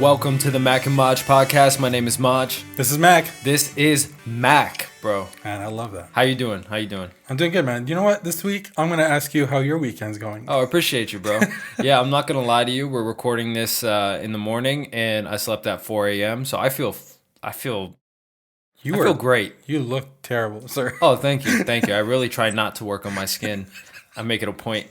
Welcome to the Mac and Maj podcast. My name is Maj. This is Mac. This is Mac, bro. Man, I love that. How you doing? How you doing? I'm doing good, man. You know what? This week, I'm going to ask you how your weekend's going. Oh, I appreciate you, bro. Yeah, I'm not going to lie to you. We're recording this in the morning, and I slept at 4 a.m., so I feel great. You look terrible, sir. Oh, thank you. Thank you. I really try not to work on my skin. I make it a point.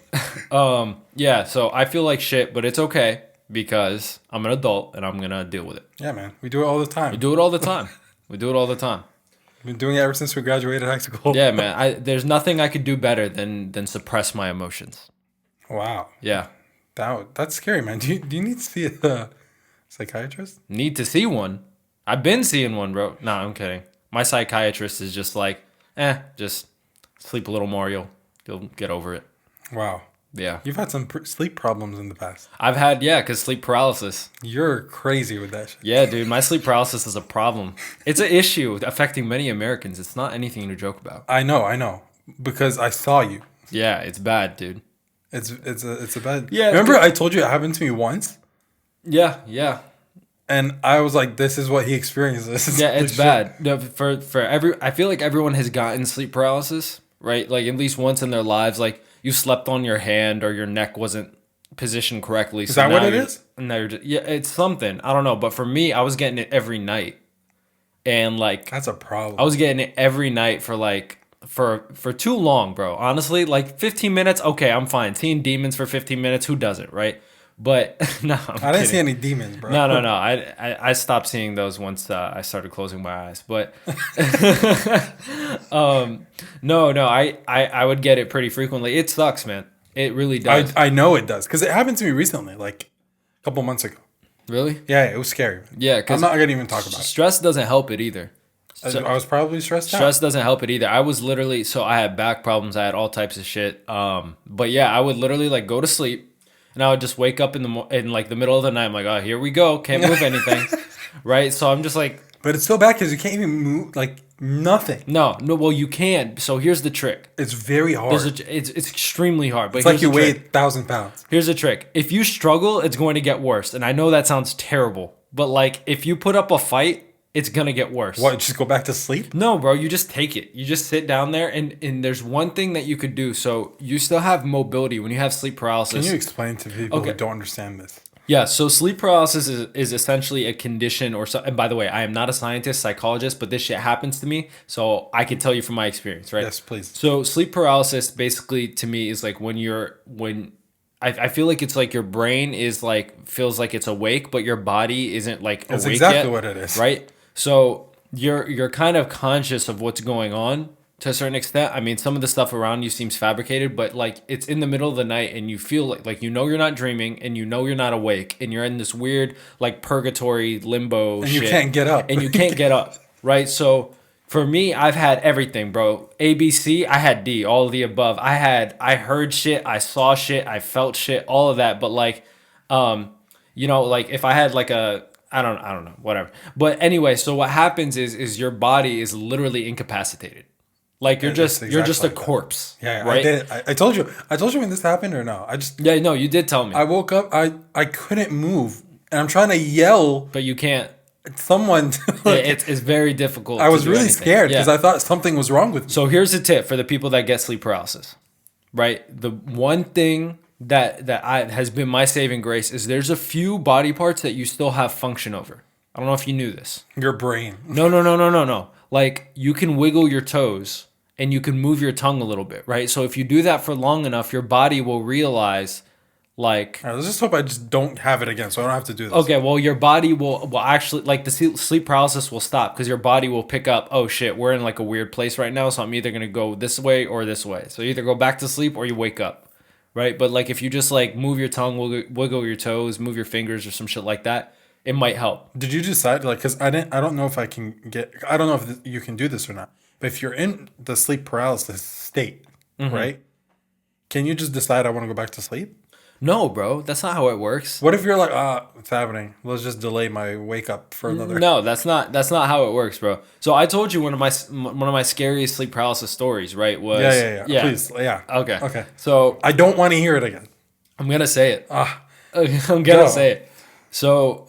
Yeah, so I feel like shit, but it's okay. Because I'm an adult and I'm going to deal with it. Yeah, man. We do it all the time. We do it all the time. We've been doing it ever since we graduated high school. Yeah, man. There's nothing I could do better than suppress my emotions. Wow. Yeah. That's scary, man. Do you need to see a psychiatrist? Need to see one? I've been seeing one, bro. No, I'm kidding. My psychiatrist is just like, just sleep a little more. You'll get over it. Wow. Yeah. You've had some sleep problems in the past. I've had, because sleep paralysis. You're crazy with that shit. Yeah, dude. My sleep paralysis is a problem. It's an issue affecting many Americans. It's not anything to joke about. I know. Because I saw you. Yeah, it's bad, dude. It's a bad... Yeah. Remember I told you it happened to me once? Yeah. And I was like, this is what he experiences. Yeah, it's bad. No, I feel like everyone has gotten sleep paralysis, right? Like at least once in their lives, like you slept on your hand or your neck wasn't positioned correctly. Is that what it is? Yeah, it's something. I don't know. But for me, I was getting it every night. And like... That's a problem. I was getting it every night for too long, bro. Honestly, like 15 minutes, okay, I'm fine. Seeing demons for 15 minutes, who doesn't, right? But no, I didn't see any demons, bro. No. I stopped seeing those once I started closing my eyes. But no, I would get it pretty frequently. It sucks, man. It really does. I know it does because it happened to me recently, like a couple months ago. Really? Yeah, it was scary. Yeah, because I'm not gonna even talk about it. Stress doesn't help it either. I was probably stressed out. Stress doesn't help it either. I was literally, so I had back problems. I had all types of shit. But yeah, I would literally like go to sleep. And I would just wake up in the middle of the night. I'm like, oh, here we go. Can't move anything. Right? So I'm just like... But it's so bad because you can't even move, like, nothing. No, well, you can. So here's the trick. It's very hard. It's extremely hard. But it's like you weigh 1,000 pounds. Here's the trick. If you struggle, it's going to get worse. And I know that sounds terrible. But, like, if you put up a fight, it's going to get worse. What, just go back to sleep? No, bro. You just take it. You just sit down there, and there's one thing that you could do. So you still have mobility when you have sleep paralysis. Can you explain to people who don't understand this? Yeah, so sleep paralysis is essentially a condition and by the way, I am not a scientist, psychologist, but this shit happens to me, so I can tell you from my experience, right? Yes, please. So sleep paralysis basically to me is like I feel like it's like your brain is like, feels like it's awake, but your body isn't like awake yet. That's exactly what it is. Right? So you're kind of conscious of what's going on to a certain extent. I mean, some of the stuff around you seems fabricated, but like it's in the middle of the night and you feel like you know you're not dreaming and you know you're not awake and you're in this weird like purgatory limbo and shit. You can't get up. And you can't get up, right? So for me, I've had everything, bro. A, B, C, I had D, all of the above. I heard shit, I saw shit, I felt shit, all of that. But like, like if I had like I don't know, whatever. But anyway, so what happens is your body is literally incapacitated. Like you're just a corpse. Yeah, right? I did it. I told you when this happened or no? No, you did tell me. I woke up, I couldn't move, and I'm trying to yell, but you can't. Someone. It's very difficult. I was really scared because I thought something was wrong with me. So here's a tip for the people that get sleep paralysis. Right, the one thing that has been my saving grace is there's a few body parts that you still have function over. I don't know if you knew this. Your brain. No. Like you can wiggle your toes and you can move your tongue a little bit, right? So if you do that for long enough, your body will realize like... All right, let's just hope I just don't have it again so I don't have to do this. Okay, well, your body will actually... Like the sleep paralysis will stop because your body will pick up, oh shit, we're in like a weird place right now, so I'm either going to go this way or this way. So you either go back to sleep or you wake up, right? But like if you just like move your tongue, wiggle your toes, move your fingers or some shit like that, it might help. Did you decide, like, because I don't know if I can get... I don't know if you can do this or not. But if you're in the sleep paralysis state, right? Can you just decide I want to go back to sleep? No, bro. That's not how it works. What if you're like, it's happening. Let's just delay my wake up for another... No, that's not how it works, bro. So I told you one of my scariest sleep paralysis stories, right? Was Yeah. Please, yeah. Okay. So I don't want to hear it again. I'm going to say it. I'm going to say it. So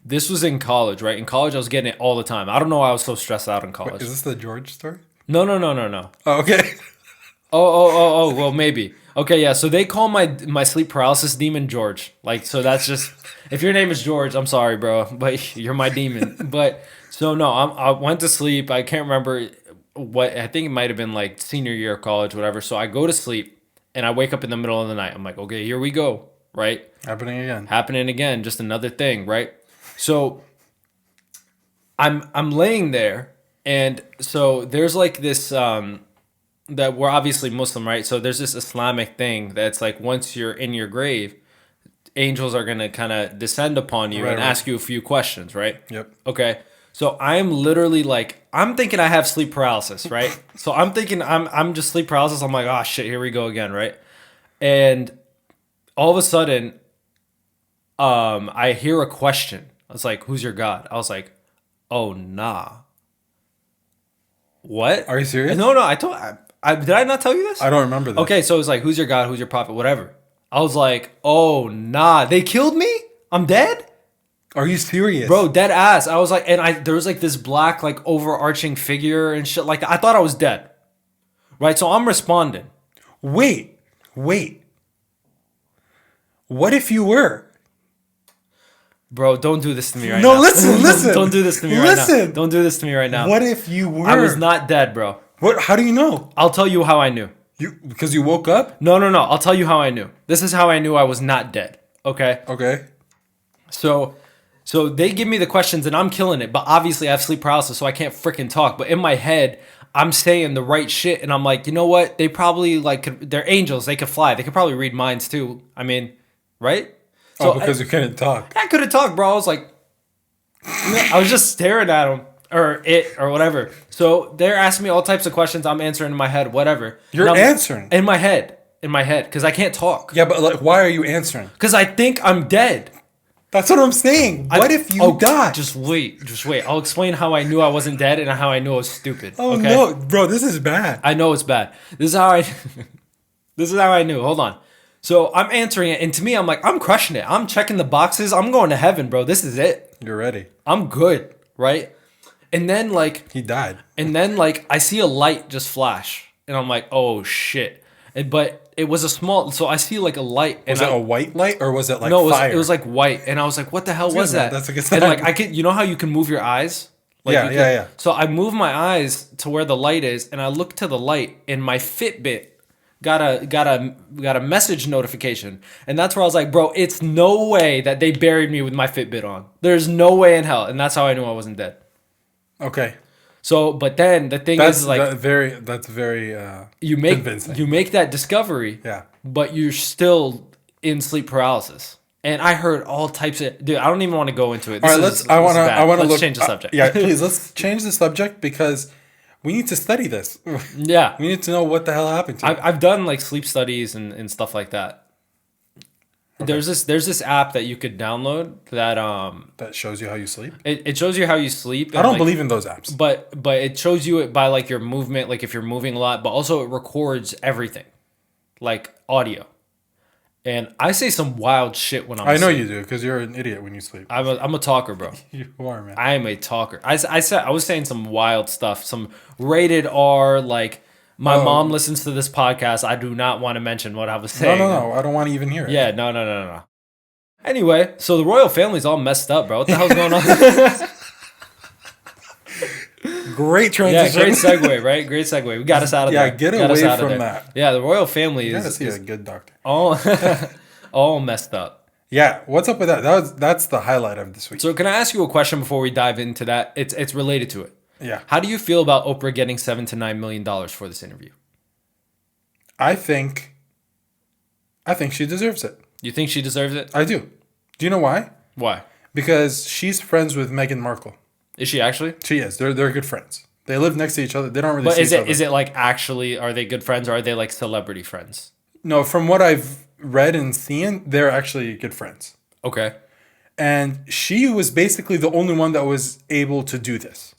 this was in college, right? In college, I was getting it all the time. I don't know why I was so stressed out in Wait, college. is this the George story? No, no, no, no, no. Oh, okay. Oh. Well, maybe. Okay, yeah. So they call my sleep paralysis demon George. Like, so that's just if your name is George, I'm sorry, bro, but you're my demon. But so no, I went to sleep. I can't remember what. I think it might have been like senior year of college, whatever. So I go to sleep and I wake up in the middle of the night. I'm like, okay, here we go, right? Happening again. Just another thing, right? So I'm laying there, and so there's like this that we're obviously Muslim, right? So there's this Islamic thing that's like once you're in your grave, angels are gonna kind of descend upon you and ask you a few questions, right? Yep. Okay. So I'm literally like I'm thinking I have sleep paralysis, right? So I'm thinking I'm just sleep paralysis. I'm like, oh shit, here we go again, right? And all of a sudden, I hear a question. I was like, "Who's your God?" I was like, "Oh nah." What? Are you serious? No, no. Did I not tell you this? I don't remember this. Okay, so it was like, "Who's your God? Who's your prophet?" Whatever. I was like, "Oh nah, they killed me. I'm dead." Are you serious? Bro, dead ass. I was like, and there was like this black, like overarching figure and shit. Like I thought I was dead. Right? So I'm responding. Wait. What if you were? Bro, don't do this to me right No, now. listen. Don't do this to me right now. Don't do this to me right now. What if you were? I was not dead, bro. What? How do you know? I'll tell you how I knew. Because you woke up? No. I'll tell you how I knew. This is how I knew I was not dead. Okay? Okay. So they give me the questions and I'm killing it, but obviously I have sleep paralysis, so I can't freaking talk. But in my head, I'm saying the right shit, and I'm like, you know what? They probably they're angels. They could fly. They could probably read minds too. I mean, right? So because you couldn't talk. I couldn't talk, bro. I was like, I was just staring at them or whatever. So they're asking me all types of questions. I'm answering in my head, whatever. You're answering in my head, because I can't talk. Yeah, but like, why are you answering? Because I think I'm dead. That's what I'm saying. What if you die? Just wait. I'll explain how I knew I wasn't dead and how I knew I was stupid. Oh okay? no, bro, this is bad. I know it's bad. This is how I knew. Hold on. So I'm answering it, and to me, I'm like, I'm crushing it. I'm checking the boxes. I'm going to heaven, bro. This is it. You're ready. I'm good, right? And then he died. And then I see a light just flash, and I'm like, oh shit. But it was a small, so I see like a light. And was it a white light or was it like fire? It was like white, and I was like, what the hell was that? That's a good sign. And I could, you know how you can move your eyes? Yeah. So I move my eyes to where the light is, and I look to the light, and my Fitbit got a message notification, and that's where I was like, bro, it's no way that they buried me with my Fitbit on. There's no way in hell, and that's how I knew I wasn't dead. Okay. So, but then the thing is like that's very convincing. You make that discovery, yeah, but you're still in sleep paralysis. And I heard all types of dude. I don't even want to go into it. All right, let's change the subject. Yeah, please let's change the subject because we need to study this. Yeah, we need to know what the hell happened to you. I've done like sleep studies and stuff like that. Okay. There's this app that you could download that shows you how you sleep. It shows you how you sleep. I don't believe in those apps, but it shows you it by like your movement, like if you're moving a lot, but also it records everything, like audio. And I say some wild shit when I'm I know you do because you're an idiot when you sleep. I'm a talker, bro. You are, man. I am a talker. I was saying some wild stuff, some rated R, like my mom listens to this podcast. I do not want to mention what I was saying. No. I don't want to even hear it. Yeah, no. Anyway, so the royal family's all messed up, bro. What the hell's going on? Great transition. Yeah, great segue, right? Great segue. We got us out of there. Yeah, get away from that. Yeah, the royal family you is... You gotta see a good doctor. All messed up. Yeah, what's up with that? That's the highlight of this week. So can I ask you a question before we dive into that? It's related to it. Yeah. How do you feel about Oprah getting $7 to $9 million for this interview? I think she deserves it. You think she deserves it? I do. Do you know why? Why? Because she's friends with Meghan Markle. Is she actually? She is. They're good friends. They live next to each other. They don't really see each other. Is it like actually, are they good friends or are they like celebrity friends? No, from what I've read and seen, they're actually good friends. Okay. And she was basically the only one that was able to do this.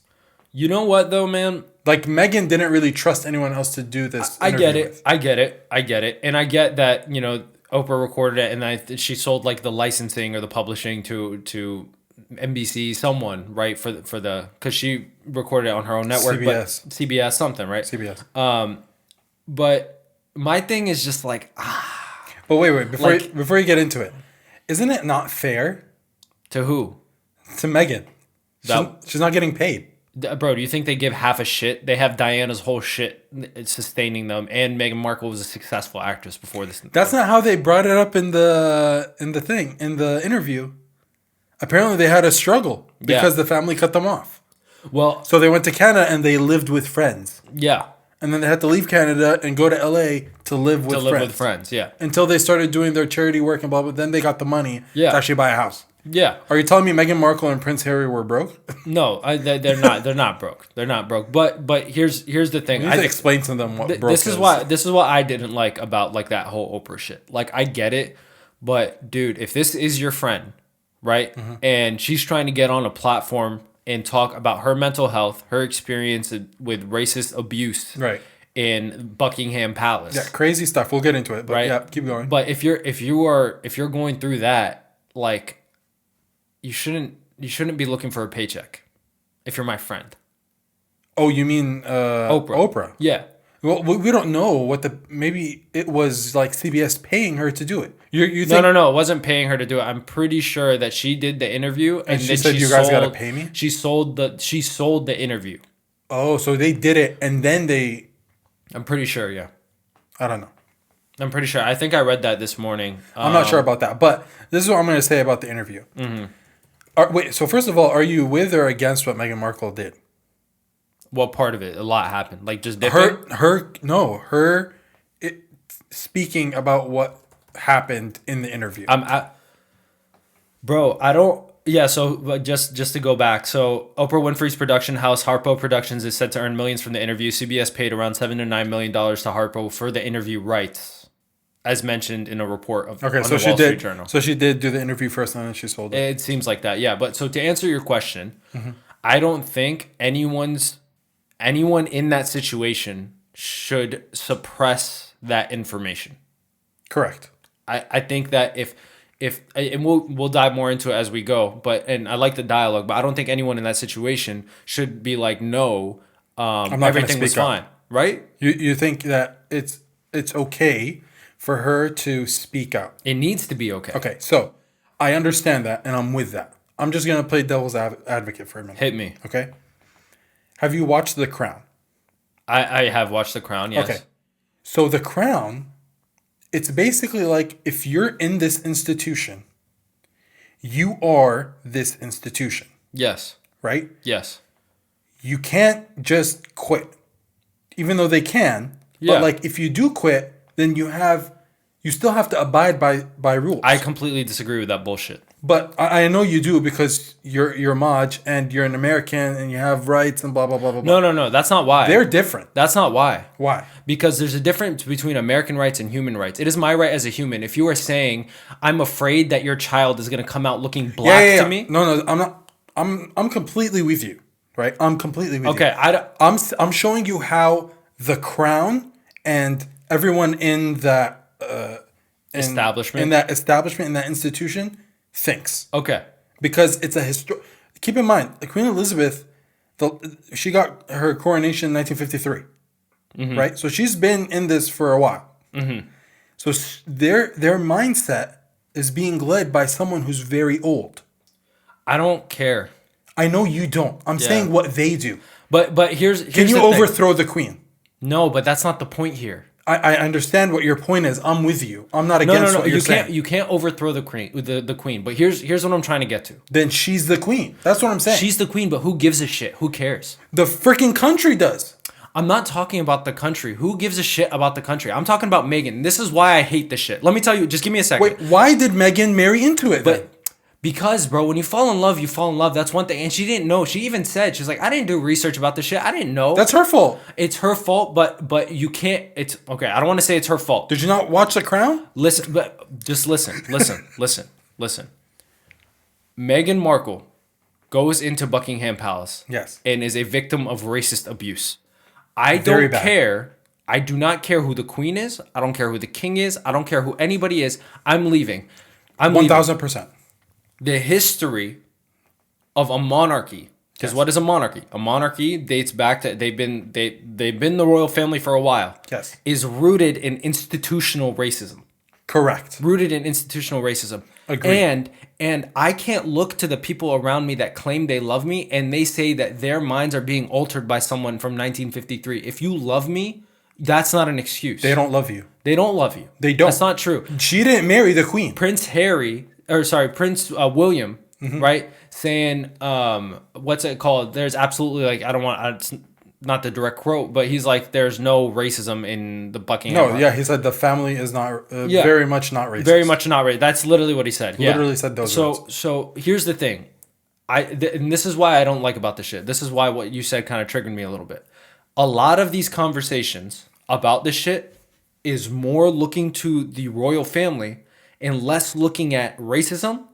You know what though, man? Like Meghan didn't really trust anyone else to do this. I get it. And I get that, Oprah recorded it, and she sold like the licensing or the publishing to NBC, someone, right, for the because she recorded it on her own network, CBS. but CBS something, right? CBS. But my thing is just like, But wait, like- before you get into it, isn't it not fair to who? to Meghan? She's not getting paid. Bro, do you think they give half a shit? They have Diana's whole shit sustaining them, and Meghan Markle was a successful actress before this. That's not how they brought it up in the interview. Apparently, they had a struggle because the family cut them off. Well, So they went to Canada and they lived with friends, yeah, and then they had to leave Canada and go to LA to live with friends. yeah, Until they started doing their charity work and blah blah. Then they got the money to actually buy a house. yeah. Are you telling me Meghan Markle and Prince Harry were broke? No, they're not. They're not broke. They're not broke. But here's the thing. You need to explain to them what broke this is what I didn't like about like that whole Oprah shit. Like I get it, but dude, if this is your friend, right, and she's trying to get on a platform and talk about her mental health, her experience with racist abuse, Right. in Buckingham Palace, Yeah, crazy stuff. We'll get into it, but right? yeah, keep going. But if you're going through that, like, you shouldn't be looking for a paycheck if you're my friend. Oh, you mean Oprah? Yeah. Well, we don't know maybe it was like CBS paying her to do it. You think, No. It wasn't paying her to do it. I'm pretty sure that she did the interview and she then said, "You guys gotta pay me?" She sold the interview. Oh, so they did it and then they. I'm pretty sure. Yeah. I don't know. I'm pretty sure. I think I read that this morning. I'm not sure about that, but this is what I'm going to say about the interview. Wait, so first of all, are you with or against what Meghan Markle did? What part of it? A lot happened. Like just dipping? Her speaking about what happened in the interview. Bro, I don't. Yeah, so but just to go back, so Oprah Winfrey's production house, Harpo Productions, is said to earn millions from the interview. CBS paid around $7 to $9 million to Harpo for the interview rights, as mentioned in a report of Okay, on so the Wall Street Journal. So she did do the interview first, and then she sold it. It seems like that, yeah. But so to answer your question, I don't think anyone in that situation should suppress that information. Correct. I think that if and we'll dive more into it as we go, and I like the dialogue, but I don't think anyone in that situation should be like, no, everything was fine, right? You think that it's okay for her to speak out? It needs to be okay. Okay, so I understand that, and I'm with that. I'm just gonna play devil's advocate for a minute. Hit me. Okay. Have you watched The Crown? I have watched The Crown. Yes. Okay. So The Crown, it's basically like if you're in this institution, you are this institution, Yes. right? Yes. You can't just quit, even though they can. Yeah. But like if you do quit, then you still have to abide by rules. I completely disagree with that bullshit. But I know you do because you're Maj and you're an American and you have rights and blah blah blah blah. No. That's not why. They're different. That's not why. Why? Because there's a difference between American rights and human rights. It is my right as a human. If you are saying, I'm afraid that your child is going to come out looking black to me. No, I'm not. I'm completely with you. Right? I'm completely with you. Okay. I'm showing you how the Crown and everyone in that establishment, in that institution thinks. Okay. Because it's a Keep in mind, Queen Elizabeth, she got her coronation in 1953, right? So she's been in this for a while. So their mindset is being led by someone who's very old. I don't care. I know you don't. I'm saying what they do. But here's Can you overthrow the Queen? No, but that's not the point here. I understand what your point is. I'm with you. I'm not against what you're saying. You can't overthrow the queen. But here's what I'm trying to get to. Then she's the queen. That's what I'm saying. She's the queen, but who gives a shit? Who cares? The freaking country does. I'm not talking about the country. Who gives a shit about the country? I'm talking about Meghan. This is why I hate this shit. Let me tell you. Just give me a second. Wait, why did Meghan marry into it then? Because, bro, when you fall in love, you fall in love. That's one thing. And she didn't know. She even said, she's like, I didn't do research about this shit. I didn't know. That's her fault. It's her fault, but you can't. It's okay. I don't want to say it's her fault. Did you not watch The Crown? Listen, but just listen. Meghan Markle goes into Buckingham Palace. Yes. And is a victim of racist abuse. I don't care I do not care who the queen is. I don't care who the king is. I don't care who anybody is. I'm leaving. I'm leaving. 1,000%. The history of a monarchy. Because Yes. what is a monarchy? A monarchy dates back to they've been the royal family for a while. Yes. Is rooted in institutional racism. Correct. Rooted in institutional racism. Agreed. And I can't look to the people around me that claim they love me and they say that their minds are being altered by someone from 1953. If you love me, that's not an excuse. They don't love you. They don't love you. They don't. That's not true. She didn't marry the queen. Prince William, right? Saying, what's it called? There's absolutely like, I don't want, it's not the direct quote, but he's like, there's no racism in the Buckingham. No, yeah, he said the family is not, very much not racist. Very much not racist. That's literally what he said. Yeah. Literally said those words. So here's the thing. And this is why I don't like about this shit. This is why what you said kind of triggered me a little bit. A lot of these conversations about this shit is more looking to the royal family and less looking at racism,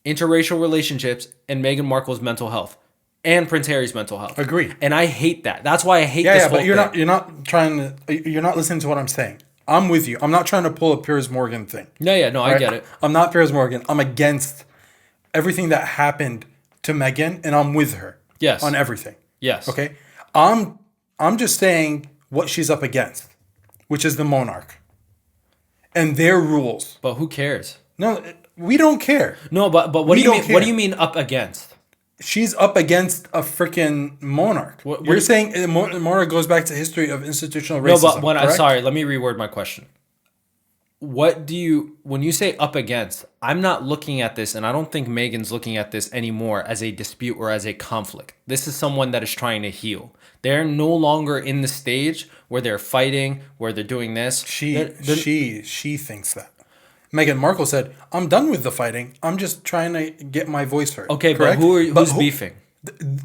interracial relationships, and Meghan Markle's mental health and Prince Harry's mental health. Agreed. And I hate that. That's why I hate this whole but you're not listening to what I'm saying. I'm with you. I'm not trying to pull a Piers Morgan thing. No, I get it. I'm not Piers Morgan. I'm against everything that happened to Meghan, and I'm with her. Yes. On everything. Yes. Okay. I'm just saying what she's up against, which is the monarch and their rules. But who cares? No, we don't care. No, but what do you mean? What do you mean up against? She's up against a freaking monarch. You're saying the monarch goes back to history of institutional racism. No, but sorry, let me reword my question. When you say up against, I'm not looking at this, and I don't think Meghan's looking at this anymore as a dispute or as a conflict. This is someone that is trying to heal. They're no longer in the stage where they're fighting, where they're doing this. She thinks that. Meghan Markle said, "I'm done with the fighting. I'm just trying to get my voice heard." Okay, correct? but who's beefing?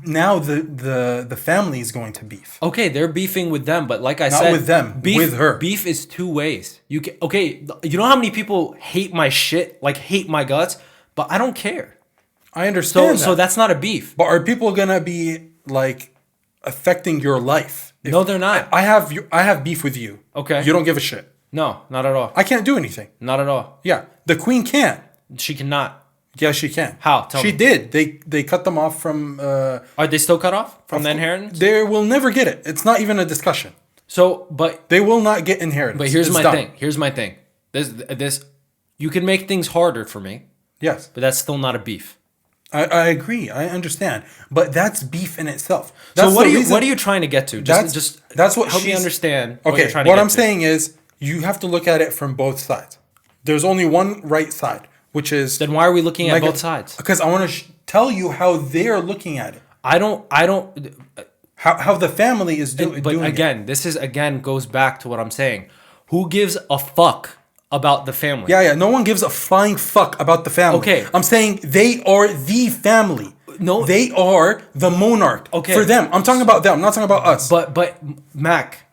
Now the family is going to beef. Okay, they're beefing with them, but like I said, not with them, with her. Beef is two ways. You know how many people hate my shit, like hate my guts, but I don't care. I understand. So that's not a beef. But are people gonna be like affecting your life? No, they're not. I have beef with you. Okay. You don't give a shit. No, not at all. I can't do anything. Not at all. Yeah, the queen can't. She cannot. Yeah, she can. How? Tell me. She did. They cut them off from. Are they still cut off from the inheritance? They will never get it. It's not even a discussion. So, but they will not get inheritance. But here's my thing. This you can make things harder for me. Yes, but that's still not a beef. I agree. I understand, but that's beef in itself. So what are you trying to get to? That's what help me understand. Okay, what I'm saying is you have to look at it from both sides. There's only one right side, which is then why are we looking at both sides? Because I want to tell you how they're looking at it. I don't. How the family is doing. But again, this goes back to what I'm saying. Who gives a fuck about the family? Yeah. No one gives a flying fuck about the family. Okay. I'm saying they are the family. No, they are the monarch. Okay. For them, I'm talking about them. I'm not talking about us. But Mac.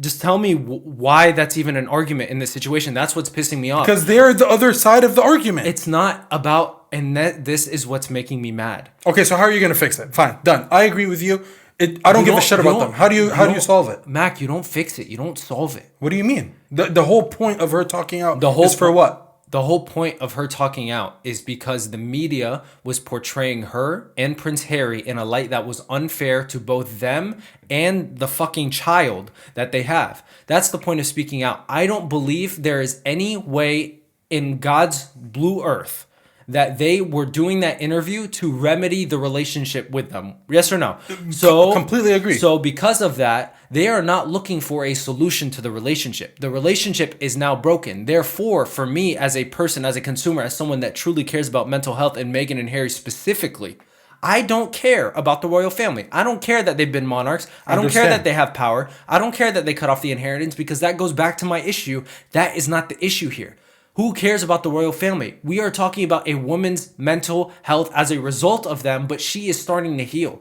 Just tell me why that's even an argument in this situation. That's what's pissing me off. Because they're the other side of the argument. It's not about, and this is what's making me mad. Okay, so how are you going to fix it? Fine, done. I agree with you. I don't give a shit about them. How do you solve it? Mac, you don't fix it. You don't solve it. What do you mean? The whole point of her talking out is for what? The whole point of her talking out is because the media was portraying her and Prince Harry in a light that was unfair to both them and the fucking child that they have. That's the point of speaking out. I don't believe there is any way in God's blue earth that they were doing that interview to remedy the relationship with them. Yes or no? So completely agree. So because of that, they are not looking for a solution to the relationship. The relationship is now broken. Therefore, for me as a person, as a consumer, as someone that truly cares about mental health and Meghan and Harry specifically, I don't care about the royal family. I don't care that they've been monarchs. I don't care that they have power. I don't care that they cut off the inheritance because that goes back to my issue. That is not the issue here. Who cares about the royal family? We are talking about a woman's mental health as a result of them, but she is starting to heal.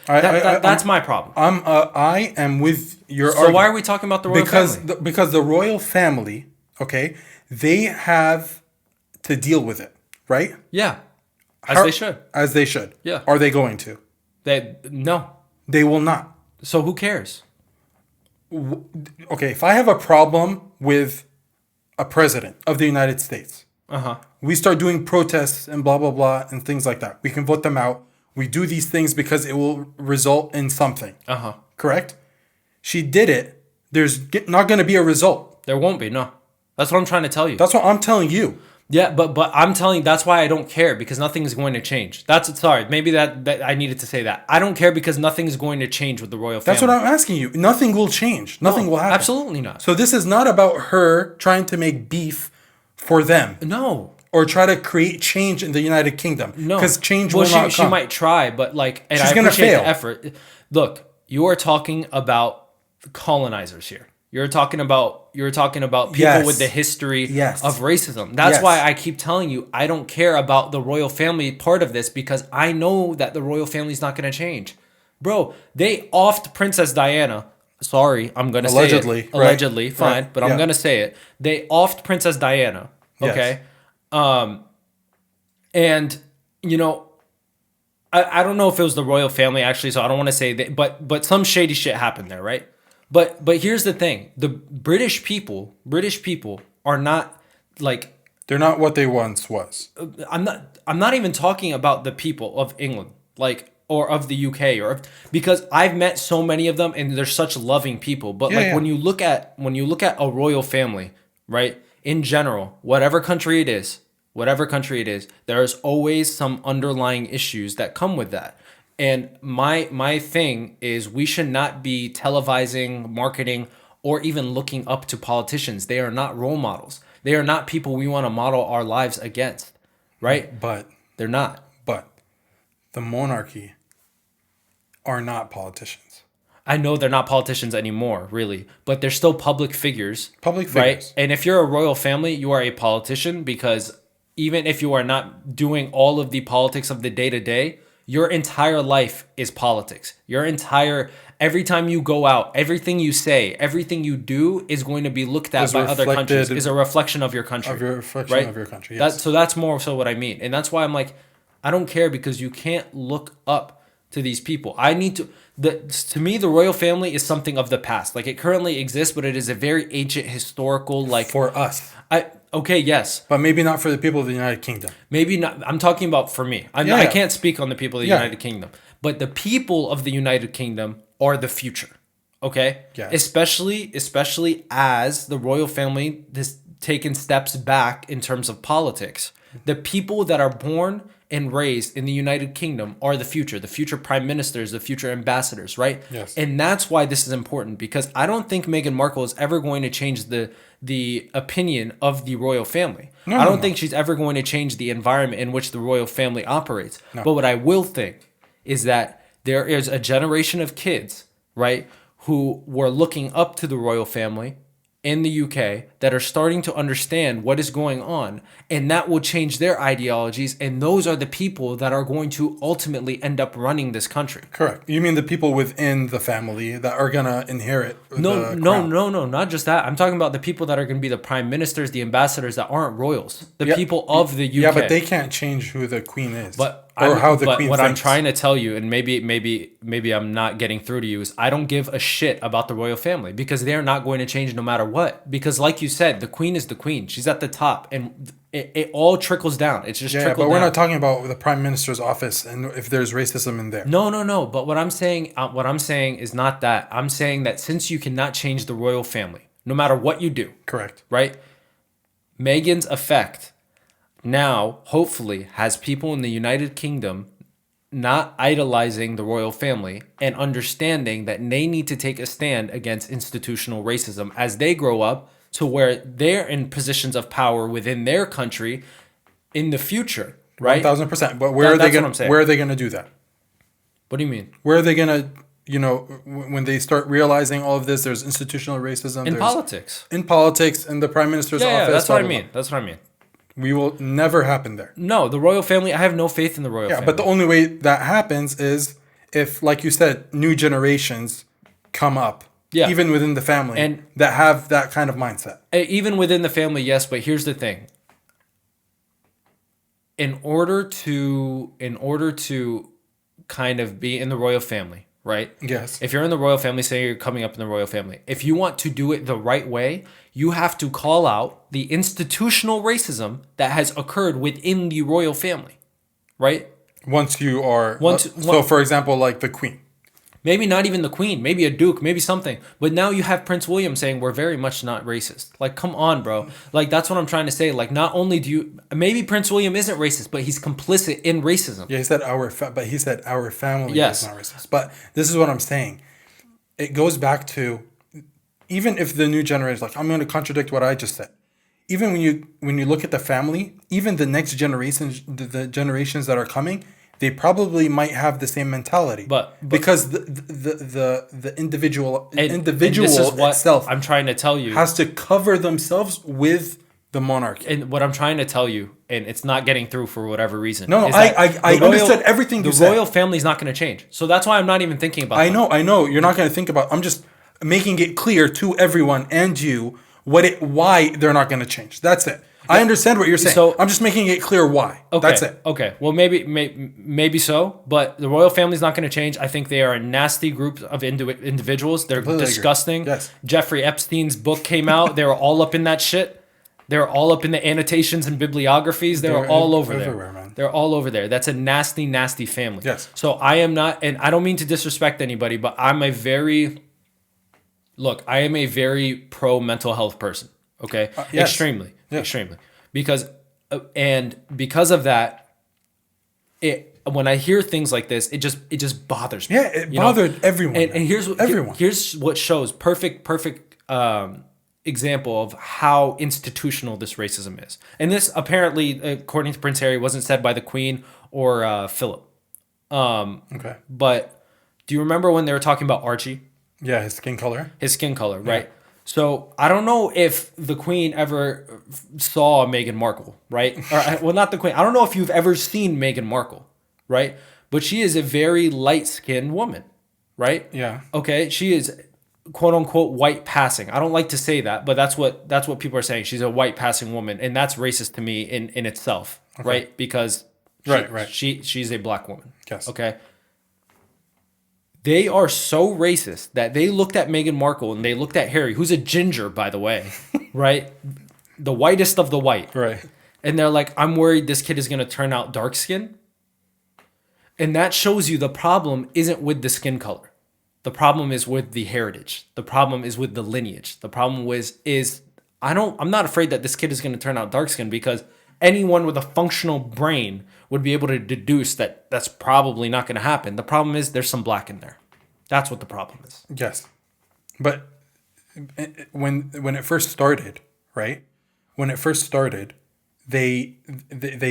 That's my problem. I am with your argument. So why are we talking about the royal family? Because the royal family, okay, they have to deal with it, right? Yeah, they should. As they should. Yeah. Are they going to? No. They will not. So who cares? Okay, if I have a problem with a president of the United States, we start doing protests and blah blah blah and things like that. We can vote them out. We do these things because it will result in something. Correct? She did it. There's not going to be a result. There won't be, no. That's what I'm trying to tell you. That's what I'm telling you. Yeah, but I'm telling you, that's why I don't care, because nothing is going to change. Sorry, maybe that I needed to say that. I don't care because nothing is going to change with the royal family. That's what I'm asking you. Nothing will change. Nothing will happen. Absolutely not. So this is not about her trying to make beef for them. No. Or try to create change in the United Kingdom. No. Because change will not come. She might try, but and she's I going to appreciate fail. the effort. Look, you are talking about colonizers here. You're talking about people with the history of racism. That's why I keep telling you I don't care about the royal family part of this, because I know that the royal family is not going to change. Bro, they offed Princess Diana. Sorry, I'm going to say it. Allegedly, fine, right. But I'm going to say it. They offed Princess Diana, okay? Yes. And, I don't know if it was the royal family, actually, so I don't want to say that, but some shady shit happened there, right? But here's the thing: the British people are not they're not what they once was. I'm not even talking about the people of England, or of the UK, because I've met so many of them and they're such loving people. But when you look at a royal family, right? In general, whatever country it is, there's always some underlying issues that come with that. And my thing is, we should not be televising, marketing, or even looking up to politicians. They are not role models. They are not people we want to model our lives against, right? But they're not. But the monarchy are not politicians. I know they're not politicians anymore, really, but they're still public figures. Public figures. Right? And if you're a royal family, you are a politician, because even if you are not doing all of the politics of the day-to-day, your entire life is politics. Every time you go out, everything you say, everything you do is going to be looked at by other countries, is a reflection of your country. Of your reflection of your country, yes. So that's more so what I mean. And that's why I'm like, I don't care, because you can't look up to these people. To me, the royal family is something of the past. It currently exists, but it is a very ancient, historical, for us. Okay, yes. But maybe not for the people of the United Kingdom. Maybe not. I'm talking about for me. I can't speak on the people of the United Kingdom. But the people of the United Kingdom are the future. Okay? Yes. Especially as the royal family has taken steps back in terms of politics. The people that are born and raised in the United Kingdom are the future prime ministers, the future ambassadors, right? Yes. And that's why this is important, because I don't think Meghan Markle is ever going to change the opinion of the royal family. I don't think she's ever going to change the environment in which the royal family operates. No. But what I will think is that there is a generation of kids, right, who were looking up to the royal family in the UK that are starting to understand what is going on, and that will change their ideologies, and those are the people that are going to ultimately end up running this country. Correct. You mean the people within the family that are going to inherit No, not just that. I'm talking about the people that are going to be the prime ministers, the ambassadors that aren't royals, the people of the UK. Yeah, but they can't change who the queen is. But what I'm trying to tell you, and maybe I'm not getting through to you, is I don't give a shit about the royal family, because they're not going to change no matter what. Because like you said, the queen is the queen. She's at the top, and it all trickles down. It's just trickled down. But we're not talking about the prime minister's office and if there's racism in there. No. But what I'm saying is not that. I'm saying that since you cannot change the royal family, no matter what you do. Correct. Right? Meghan's effect now, hopefully, has people in the United Kingdom not idolizing the royal family and understanding that they need to take a stand against institutional racism as they grow up to where they're in positions of power within their country in the future, right? 1,000%. But where are they going to do that? What do you mean? Where are they going to, when they start realizing all of this, there's institutional racism. In politics. In politics, in the prime minister's office. Yeah, that's what I mean. That's what I mean. We will never happen there. No, the royal family, I have no faith in the royal family. Yeah, but the only way that happens is if, like you said, new generations come up, even within the family, and that have that kind of mindset. Even within the family, yes, but here's the thing. In order to kind of be in the royal family, right? Yes. If you're in the royal family, say you're coming up in the royal family, if you want to do it the right way, you have to call out the institutional racism that has occurred within the royal family, right? Once you are... Once- so, for example, like the Queen. Maybe not even the queen, maybe a duke, maybe something. But now you have Prince William saying we're very much not racist. Like, come on, bro. Like, that's what I'm trying to say. Like, not only do you... Maybe Prince William isn't racist, but he's complicit in racism. Yeah, he said but he said our family Yes. is not racist. But this is what I'm saying. It goes back to, even if the new generation, like, I'm going to contradict what I just said. Even when you look at the family, even the next generations, the generations that are coming, they probably might have the same mentality. But because the individual and this is what itself I'm trying to tell you has to cover themselves with the monarchy. and what I'm trying to tell you, and it's not getting through for whatever reason. No, is that I understood everything you said. The royal family is not going to change, so that's why I'm not even thinking about. I know. You're not going to think about. I'm just making it clear to everyone and you why they're not going to change. That's it. I understand what you're saying. So I'm just making it clear why. Okay, That's it. Okay. Well, maybe so, but the royal family is not going to change. I think they are a nasty group of individuals. They're Completely disgusting. agree. Yes. Jeffrey Epstein's book came out. They were all up in that shit. They're all up in the annotations and bibliographies. They're all over everywhere, there. man. They're all over there. That's a nasty, nasty family. Yes. So I am not, and I don't mean to disrespect anybody, but I am a very pro mental health person. Okay. Yes. Extremely. Yeah. Extremely. Because of that, when I hear things like this, it just bothers me. Yeah, it bothered everyone. And everyone. Here's what shows perfect example of how institutional this racism is. And this apparently, according to Prince Harry, wasn't said by the Queen or Philip. Okay. But do you remember when they were talking about Archie? Yeah, his skin color. His skin color, right? So I don't know if the Queen ever saw Meghan Markle, right? Well, not the Queen. I don't know if you've ever seen Meghan Markle, right? But she is a very light-skinned woman, right? Yeah. Okay, she is quote unquote white passing. I don't like to say that, but that's what people are saying. She's a white passing woman, and that's racist to me in itself, right? Because she's a black woman. Yes. Okay. They are so racist that they looked at Meghan Markle and they looked at Harry, who's a ginger, by the way, right? The whitest of the white. Right. And they're like, I'm worried this kid is going to turn out dark skin. And that shows you the problem isn't with the skin color. The problem is with the heritage. The problem is with the lineage. The problem I'm not afraid that this kid is going to turn out dark skin because anyone with a functional brain would be able to deduce that that's probably not going to happen. The problem is there's some black in there. That's what the problem is. Yes. But when it first started, right? When it first started, they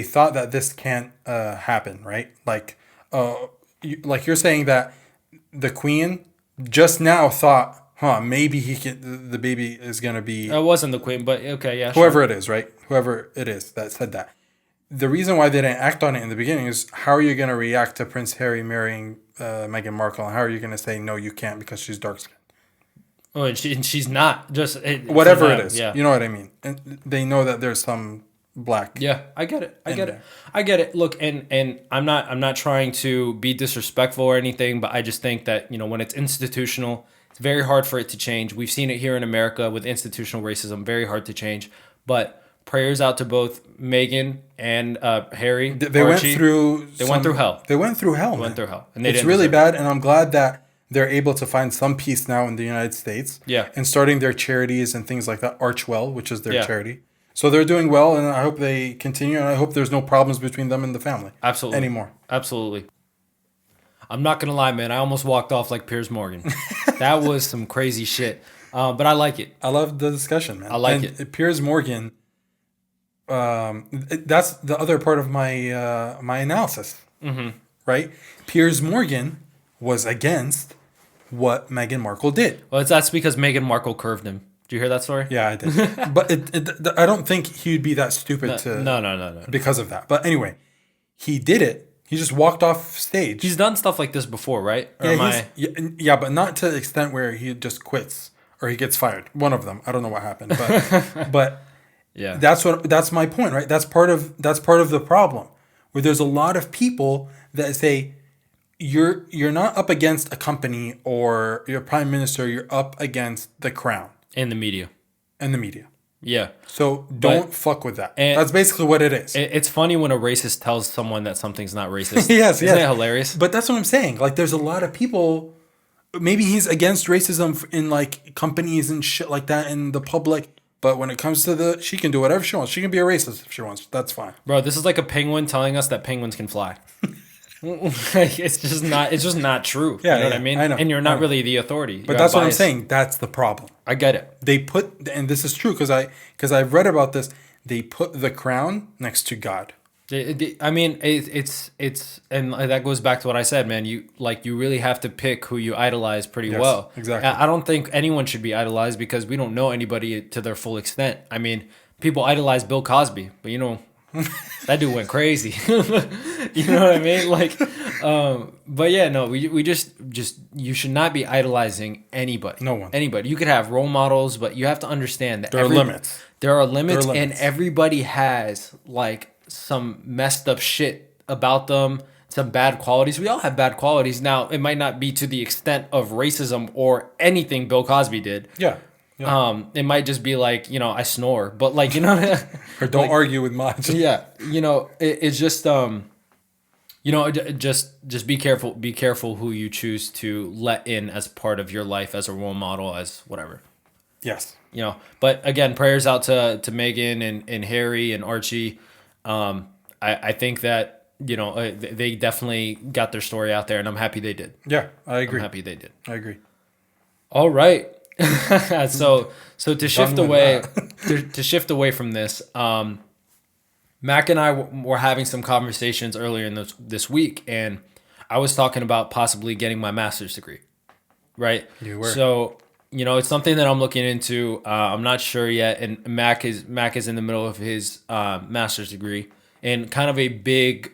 thought that this can't happen, right? Like you're saying that the Queen just now thought, maybe the baby is going to be... It wasn't the Queen, but okay, yeah. Whoever it is, right? Whoever it is that said that. The reason why they didn't act on it in the beginning is how are you going to react to Prince Harry marrying Meghan Markle? And how are you going to say, no, you can't because she's dark skinned? Oh, and she's not. Just whatever it is. Yeah. You know what I mean? And they know that there's some black. Yeah, I get it. I get it. Look, and I'm not trying to be disrespectful or anything, but I just think that, when it's institutional, it's very hard for it to change. We've seen it here in America with institutional racism, very hard to change. But prayers out to both Meghan and Harry. They Archie. went through hell. They went through hell. And it's really bad, and I'm glad that they're able to find some peace now in the United States. Yeah. And starting their charities and things like that, Archwell, which is their charity. So they're doing well, and I hope they continue, and I hope there's no problems between them and the family. Absolutely. Anymore. Absolutely. I'm not going to lie, man. I almost walked off like Piers Morgan. That was some crazy shit. But I like it. I love the discussion, man. I like it. Piers Morgan, that's the other part of my my analysis, right? Piers Morgan was against what Meghan Markle did. Well, that's because Meghan Markle curved him. Do you hear that story? Yeah, I did. But I don't think he'd be that stupid No. because of that. But anyway, he did it. He just walked off stage. He's done stuff like this before, right? Yeah, but not to the extent where he just quits or he gets fired. One of them. I don't know what happened, but yeah, that's my point, right? That's part of the problem, where there's a lot of people that say, you're not up against a company or your prime minister. You're up against the crown In the media. and the media. Yeah. So don't fuck with that. and- That's basically what it is. It's funny when a racist tells someone that something's not racist. Yes, Isn't yes. it hilarious? But that's what I'm saying. Like, there's a lot of people. Maybe he's against racism in like companies and shit like that in the public. But when it comes to she can do whatever she wants. She can be a racist if she wants. That's fine. Bro, this is like a penguin telling us that penguins can fly. It's just not true. Yeah, you know what yeah, I mean? I know, And you're I not know. really the authority. But that's what I'm saying. That's the problem. I get it. They put, and this is true because I've read about this. They put the crown next to God. I mean, it's and that goes back to what I said, man. You really have to pick who you idolize pretty Yes, well. exactly. I don't think anyone should be idolized because we don't know anybody to their full extent. I mean, people idolize Bill Cosby, but that dude went crazy. You know what I mean? Like, but yeah, no, we just you should not be idolizing anybody. No one. Anybody. You could have role models, but you have to understand that There are limits. There are limits, and limits. everybody has like some messed up shit about them, some bad qualities. We all have bad qualities. Now, it might not be to the extent of racism or anything Bill Cosby did. Yeah. It might just be like, I snore, but like, Or don't argue with Maj. yeah, it's just, just be careful. Be careful who you choose to let in as part of your life, as a role model, as whatever. Yes. But again, prayers out to Meghan and Harry and Archie. I think that, they definitely got their story out there, and I'm happy they did. Yeah, I agree. I'm happy they did. I agree. All right. So to shift with away to shift away from this, Mac and I were having some conversations earlier in this week, and I was talking about possibly getting my master's degree. Right? You were. So, it's something that I'm looking into. I'm not sure yet, and Mac is in the middle of his master's degree, and kind of a big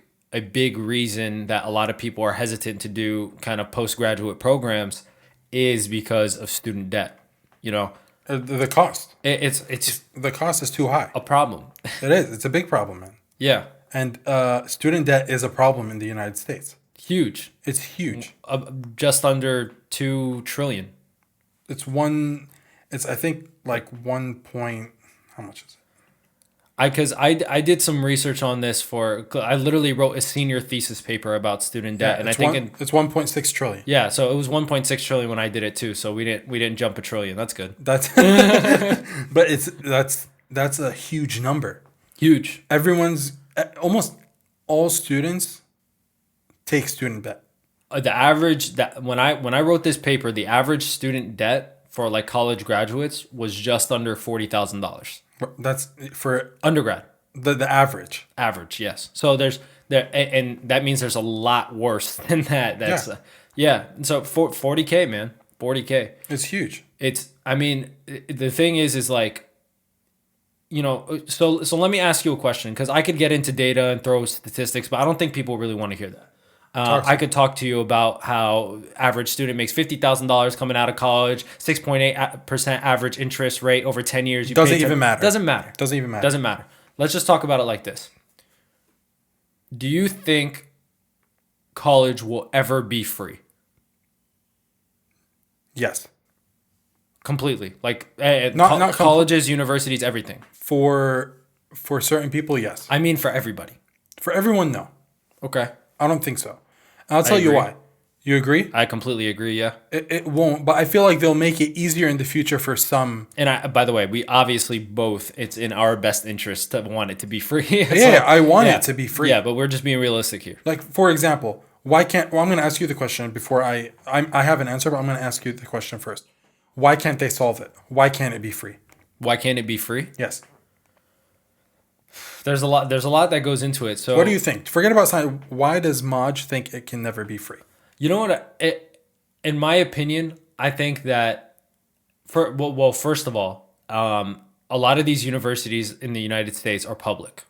reason that a lot of people are hesitant to do kind of postgraduate programs is because of student debt. The cost. It's The cost is too high. a problem. It is. It's a big problem, man. Yeah, And student debt is a problem in the United States. huge. It's huge. Just under 2 trillion. It's I think like 1 point. How much is it? I did some research on this I literally wrote a senior thesis paper about student debt, and I think it's 1.6 trillion. yeah, so it was 1.6 trillion when I did it too. So we didn't jump a trillion. That's good. That's but that's a huge number. Huge. Almost all students take student debt. The average that when I wrote this paper, the average student debt for like college graduates was just under $40,000. That's for Undergrad. the average. Average, yes. So and that means there's a lot worse than that. That's yeah. So 40K, man, 40K. It's huge. I mean, the thing is like, so let me ask you a question, because I could get into data and throw statistics, but I don't think people really want to hear that. I could talk to you about how average student makes $50,000 coming out of college, 6.8% average interest rate over 10 years. Doesn't even matter. Doesn't matter. Doesn't even matter. Doesn't matter. Let's just talk about it like this. Do you think college will ever be free? Yes. Completely. Like Not colleges, universities, everything. For certain people, yes. I mean, for everybody. For everyone, no. Okay. I don't think so. And I'll tell you why. You agree? I completely agree. Yeah. It won't, but I feel like they'll make it easier in the future for some. And by the way, we obviously both, it's in our best interest to want it to be free. Yeah, I want it to be free. Yeah, but we're just being realistic here. Like, for example, I'm going to ask you the question before I have an answer, but I'm going to ask you the question first. Why can't they solve it? Why can't it be free? Why can't it be free? Yes. There's a lot that goes into it. So what do you think? Forget about science. Why does Maj think it can never be free? You know what? In my opinion, I think that first of all, a lot of these universities in the United States are public,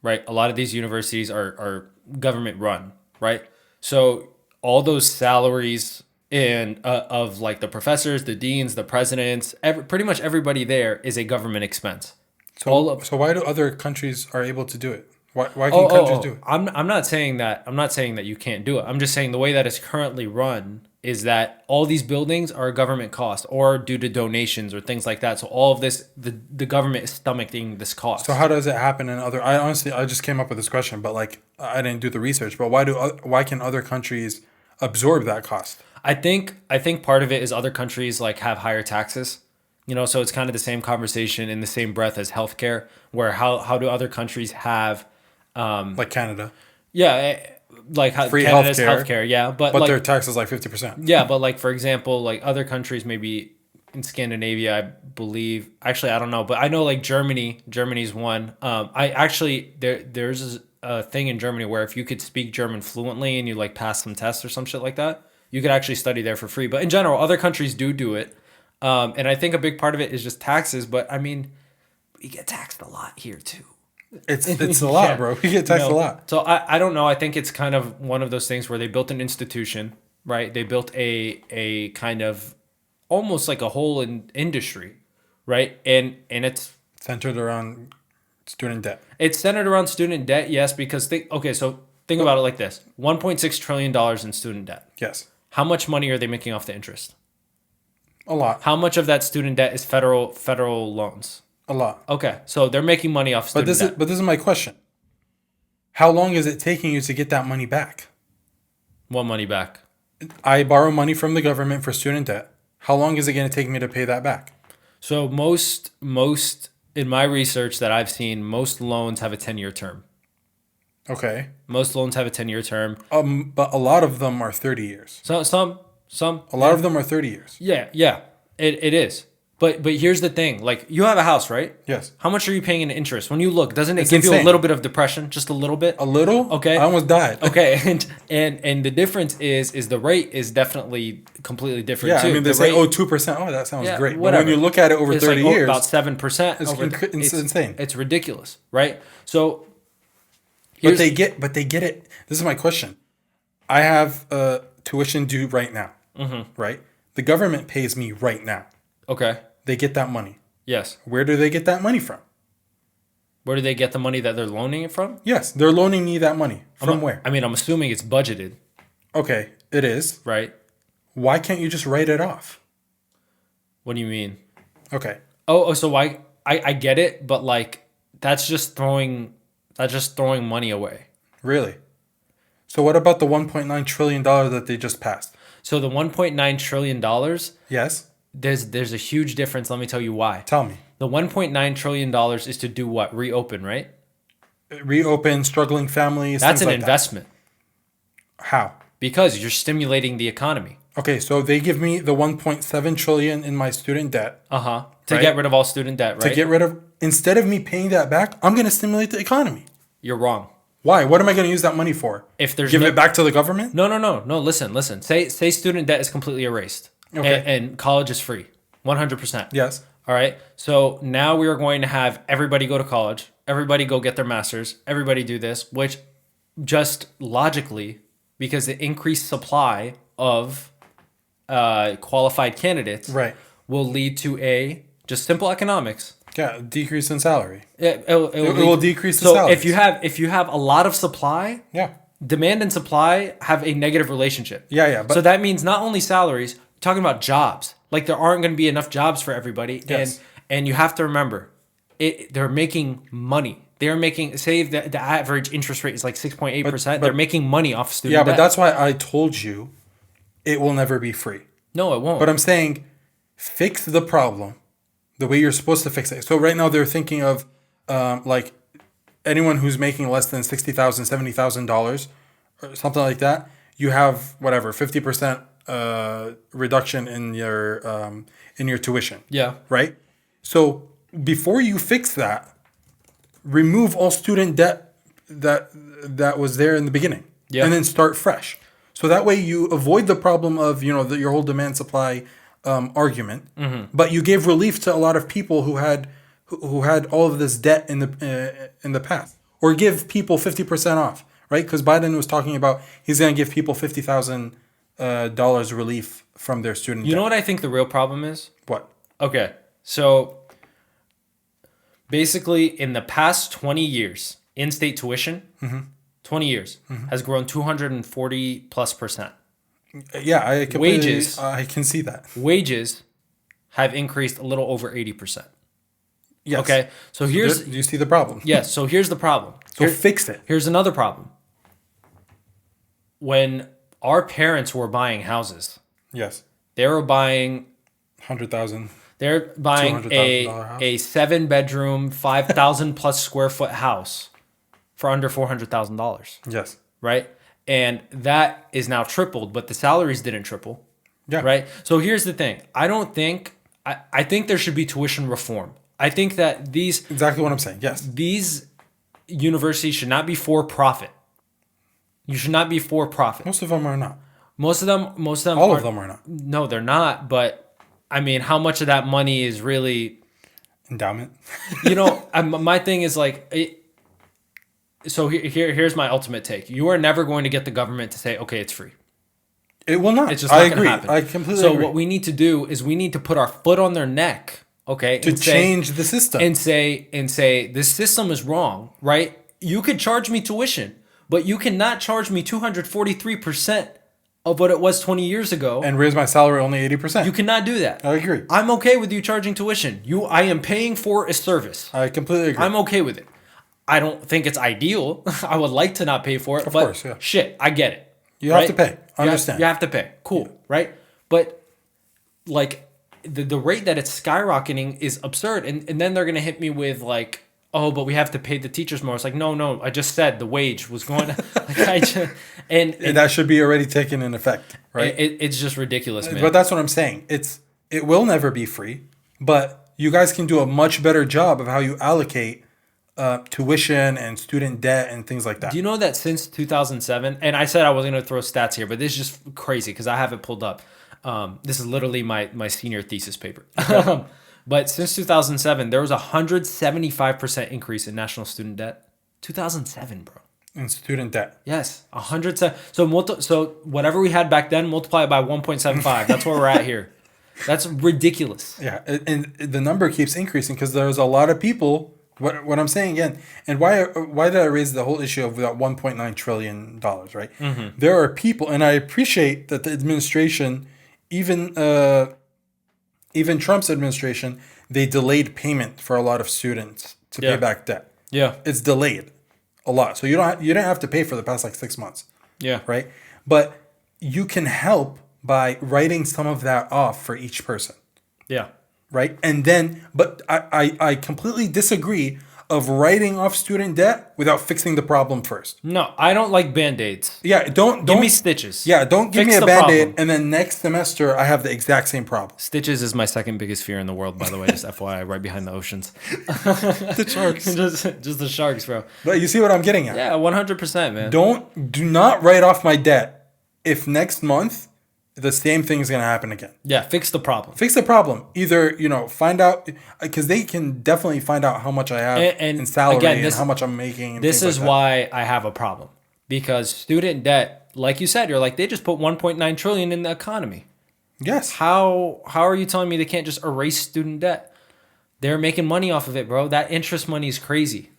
right? A lot of these universities are government run, right? So all those salaries and of like the professors, the deans, the presidents, pretty much everybody there is a government expense. So why do other countries are able to do it? Why can countries do it? I'm not saying that. I'm not saying that you can't do it. I'm just saying the way that it's currently run is that all these buildings are a government cost or due to donations or things like that. So all of this, the government is stomaching this cost. So how does it happen in other? I honestly, I just came up with this question, but like I didn't do the research. But why can other countries absorb that cost? I think part of it is other countries like have higher taxes. You know, so it's kind of the same conversation in the same breath as healthcare, where how do other countries have Like Canada, yeah, like how free Canada's healthcare, healthcare, yeah, but but like their tax is like 50%. yeah, but like for example, like other countries maybe in Scandinavia, I believe. Actually, I don't know, but I know like Germany's one. I actually there's a thing in Germany where if you could speak German fluently and you like pass some tests or some shit like that, you could actually study there for free. But in general, other countries do it, and I think a big part of it is just taxes. But I mean, we get taxed a lot here too. It's a lot, Yeah. bro. We get taxed a lot. So I don't know. I think it's kind of one of those things where they built an institution, right? They built a kind of almost like a whole industry, right? And it's Centered around student debt. centered around student debt, yes, because so think about it like this: $1.6 trillion in student debt. Yes, How much money are they making off the interest? a lot, How much of that student debt is federal loans? a lot. Okay, so they're making money off student debt. But this is my question. How long is it taking you to get that money back? What money back? I borrow money from the government for student debt. How long is it going to take me to pay that back? So most in my research that I've seen, most loans have a 10-year term. Okay. Most loans have a 10-year term. But a lot of them are 30 years. So some A lot of them are 30 years. yeah. It is. But here's the thing. Like you have a house, right? Yes. How much are you paying in interest? When you look, doesn't it It's give you a insane. little bit of depression? Just a little bit? A little? Okay. I almost died. Okay. And the difference is the rate is definitely completely different Yeah, too. I mean, they The say, rate- 2%. Oh, that sounds Yeah, great. But whatever. when you look at it over it's 30 like, years, about 7%. it's insane. It's ridiculous, right? So but they get it. This is my question. I have tuition due right now, right? The government pays me right now. okay. They get that money. Yes. Where do they get that money from? Where do they get the money that they're loaning it from? Yes, they're loaning me that money. From where? I mean, I'm assuming it's budgeted, Okay, it is. right? Why can't you just write it off? What do you mean? Okay. So why? I get it, but like that's just throwing money away. Really? So what about the $1.9 trillion that they just passed? So the $1.9 trillion, Yes. there's a huge difference. Let me tell you why. Tell me. The $1.9 trillion is to do what? Reopen, right? Reopen struggling families. That's things an like investment that. How? because you're stimulating the economy. Okay, so they give me the 1.7 trillion in my student debt. To Right. get rid of all student debt, right? To get rid of, instead of me paying that back, I'm going to stimulate the economy. You're wrong. Why? What am I going to use that money for? If there's Give it back to the government? No. Listen. Say student debt is completely erased, Okay. and college is free, 100%. Yes. All right. So now we are going to have everybody go to college, everybody go get their masters, everybody do this, which just logically, because the increased supply of qualified candidates, Right. will lead to just simple economics. Yeah, decrease in salary. It will decrease the so salaries. if you have a lot of supply, Yeah. demand and supply have a negative relationship. Yeah, but So that means not only salaries, we're talking about jobs. Like there aren't going to be enough jobs for everybody. Yes. And you have to remember, they're making money. They're making, say the average interest rate is like 6.8%. They're making money off student yeah, debt. but that's why I told you it will never be free. No, it won't. But I'm saying fix the problem the way you're supposed to fix it. So right now they're thinking of like anyone who's making less than $60,000, $70,000 or something like that, you have whatever 50% reduction in your tuition. Yeah. Right. So before you fix that, remove all student debt that was there in the beginning, Yeah. and then start fresh. So that way you avoid the problem of your whole demand supply argument, but you gave relief to a lot of people who had all of this debt in the past, or give people 50% off, right? Because Biden was talking about he's going to give people $50,000 relief from their student debt. You know what I think the real problem is? What? Okay. So basically in the past 20 years in-state tuition, 20 years, has grown 240+%. Yeah, Wages. I can see that. Wages have increased a little over 80%. Yes. Okay, so here's Do you see the problem? yes. So here's the problem. So fix it. Here's another problem. When our parents were buying houses, Yes. they were buying 100,000. they're buying $200,000 house. a 7-bedroom, 5,000 plus square foot house for under $400,000, Yes. right? And that is now tripled, but the salaries didn't triple, Yeah. right? So here's the thing. I think there should be tuition reform. I think that Exactly what I'm saying. Yes. these universities should not be for profit. You should not be for profit. Most of them are not. Most of them. All of them are not. No, they're not. But I mean, how much of that money is really? Endowment. My thing is like, so here's my ultimate take. You are never going to get the government to say, okay, it's free. It will not. It's just not I going agree. to happen. I completely so agree. what we need to do is we need to put our foot on their neck, okay, to change the system. and say this system is wrong, right? You could charge me tuition, but you cannot charge me 243% of what it was 20 years ago. And raise my salary only 80%. You cannot do that. I agree. I'm okay with you charging tuition. I am paying for a service. I completely agree. I'm okay with it. I don't think it's ideal. I would like to not pay for it, Of but course, yeah. shit, I get it. You have to pay. Understand. You have to pay. Cool, right? But like the rate that it's skyrocketing is absurd, and then they're gonna hit me with like, oh, but we have to pay the teachers more. It's like, no, I just said the wage was going to, and that should be already taken in effect, right? it's just ridiculous, man. But that's what I'm saying. It will never be free, but you guys can do a much better job of how you allocate tuition and student debt and things like that. Do you know that since 2007, and I said I wasn't going to throw stats here, but this is just crazy because I have it pulled up. This is literally my senior thesis paper. But since 2007, there was a 175% increase in national student debt. 2007, bro. In student debt. Yes, 100. So whatever we had back then, multiply it by 1.75. That's where we're at here. That's ridiculous. Yeah, and the number keeps increasing because there's a lot of people. What I'm saying again, and why did I raise the whole issue of that $1.9 trillion, right? Mm-hmm. There are people, and I appreciate that the administration, even Trump's administration, they delayed payment for a lot of students to pay back debt. Yeah, it's delayed a lot, so you didn't have to pay for the past like 6 months. Yeah, right. But you can help by writing some of that off for each person. Yeah. Right. And then, but I completely disagree of writing off student debt without fixing the problem first. No, I don't like Band-Aids. Yeah, don't give me stitches. Yeah, don't give Fix me a the Band-Aid problem. and then next semester I have the exact same problem. Stitches is my second biggest fear in the world, by the way, just FYI, right behind the oceans. The sharks. just the sharks, bro. But you see what I'm getting at? Yeah, 100%, man. Do not write off my debt if next month the same thing is going to happen again. Yeah, fix the problem. Fix the problem. Either, find out, because they can definitely find out how much I have in salary again, and how much I'm making. And this is like why I have a problem. Because student debt, like you said, you're like, they just put 1.9 trillion in the economy. Yes. How are you telling me they can't just erase student debt? They're making money off of it, bro. That interest money is crazy.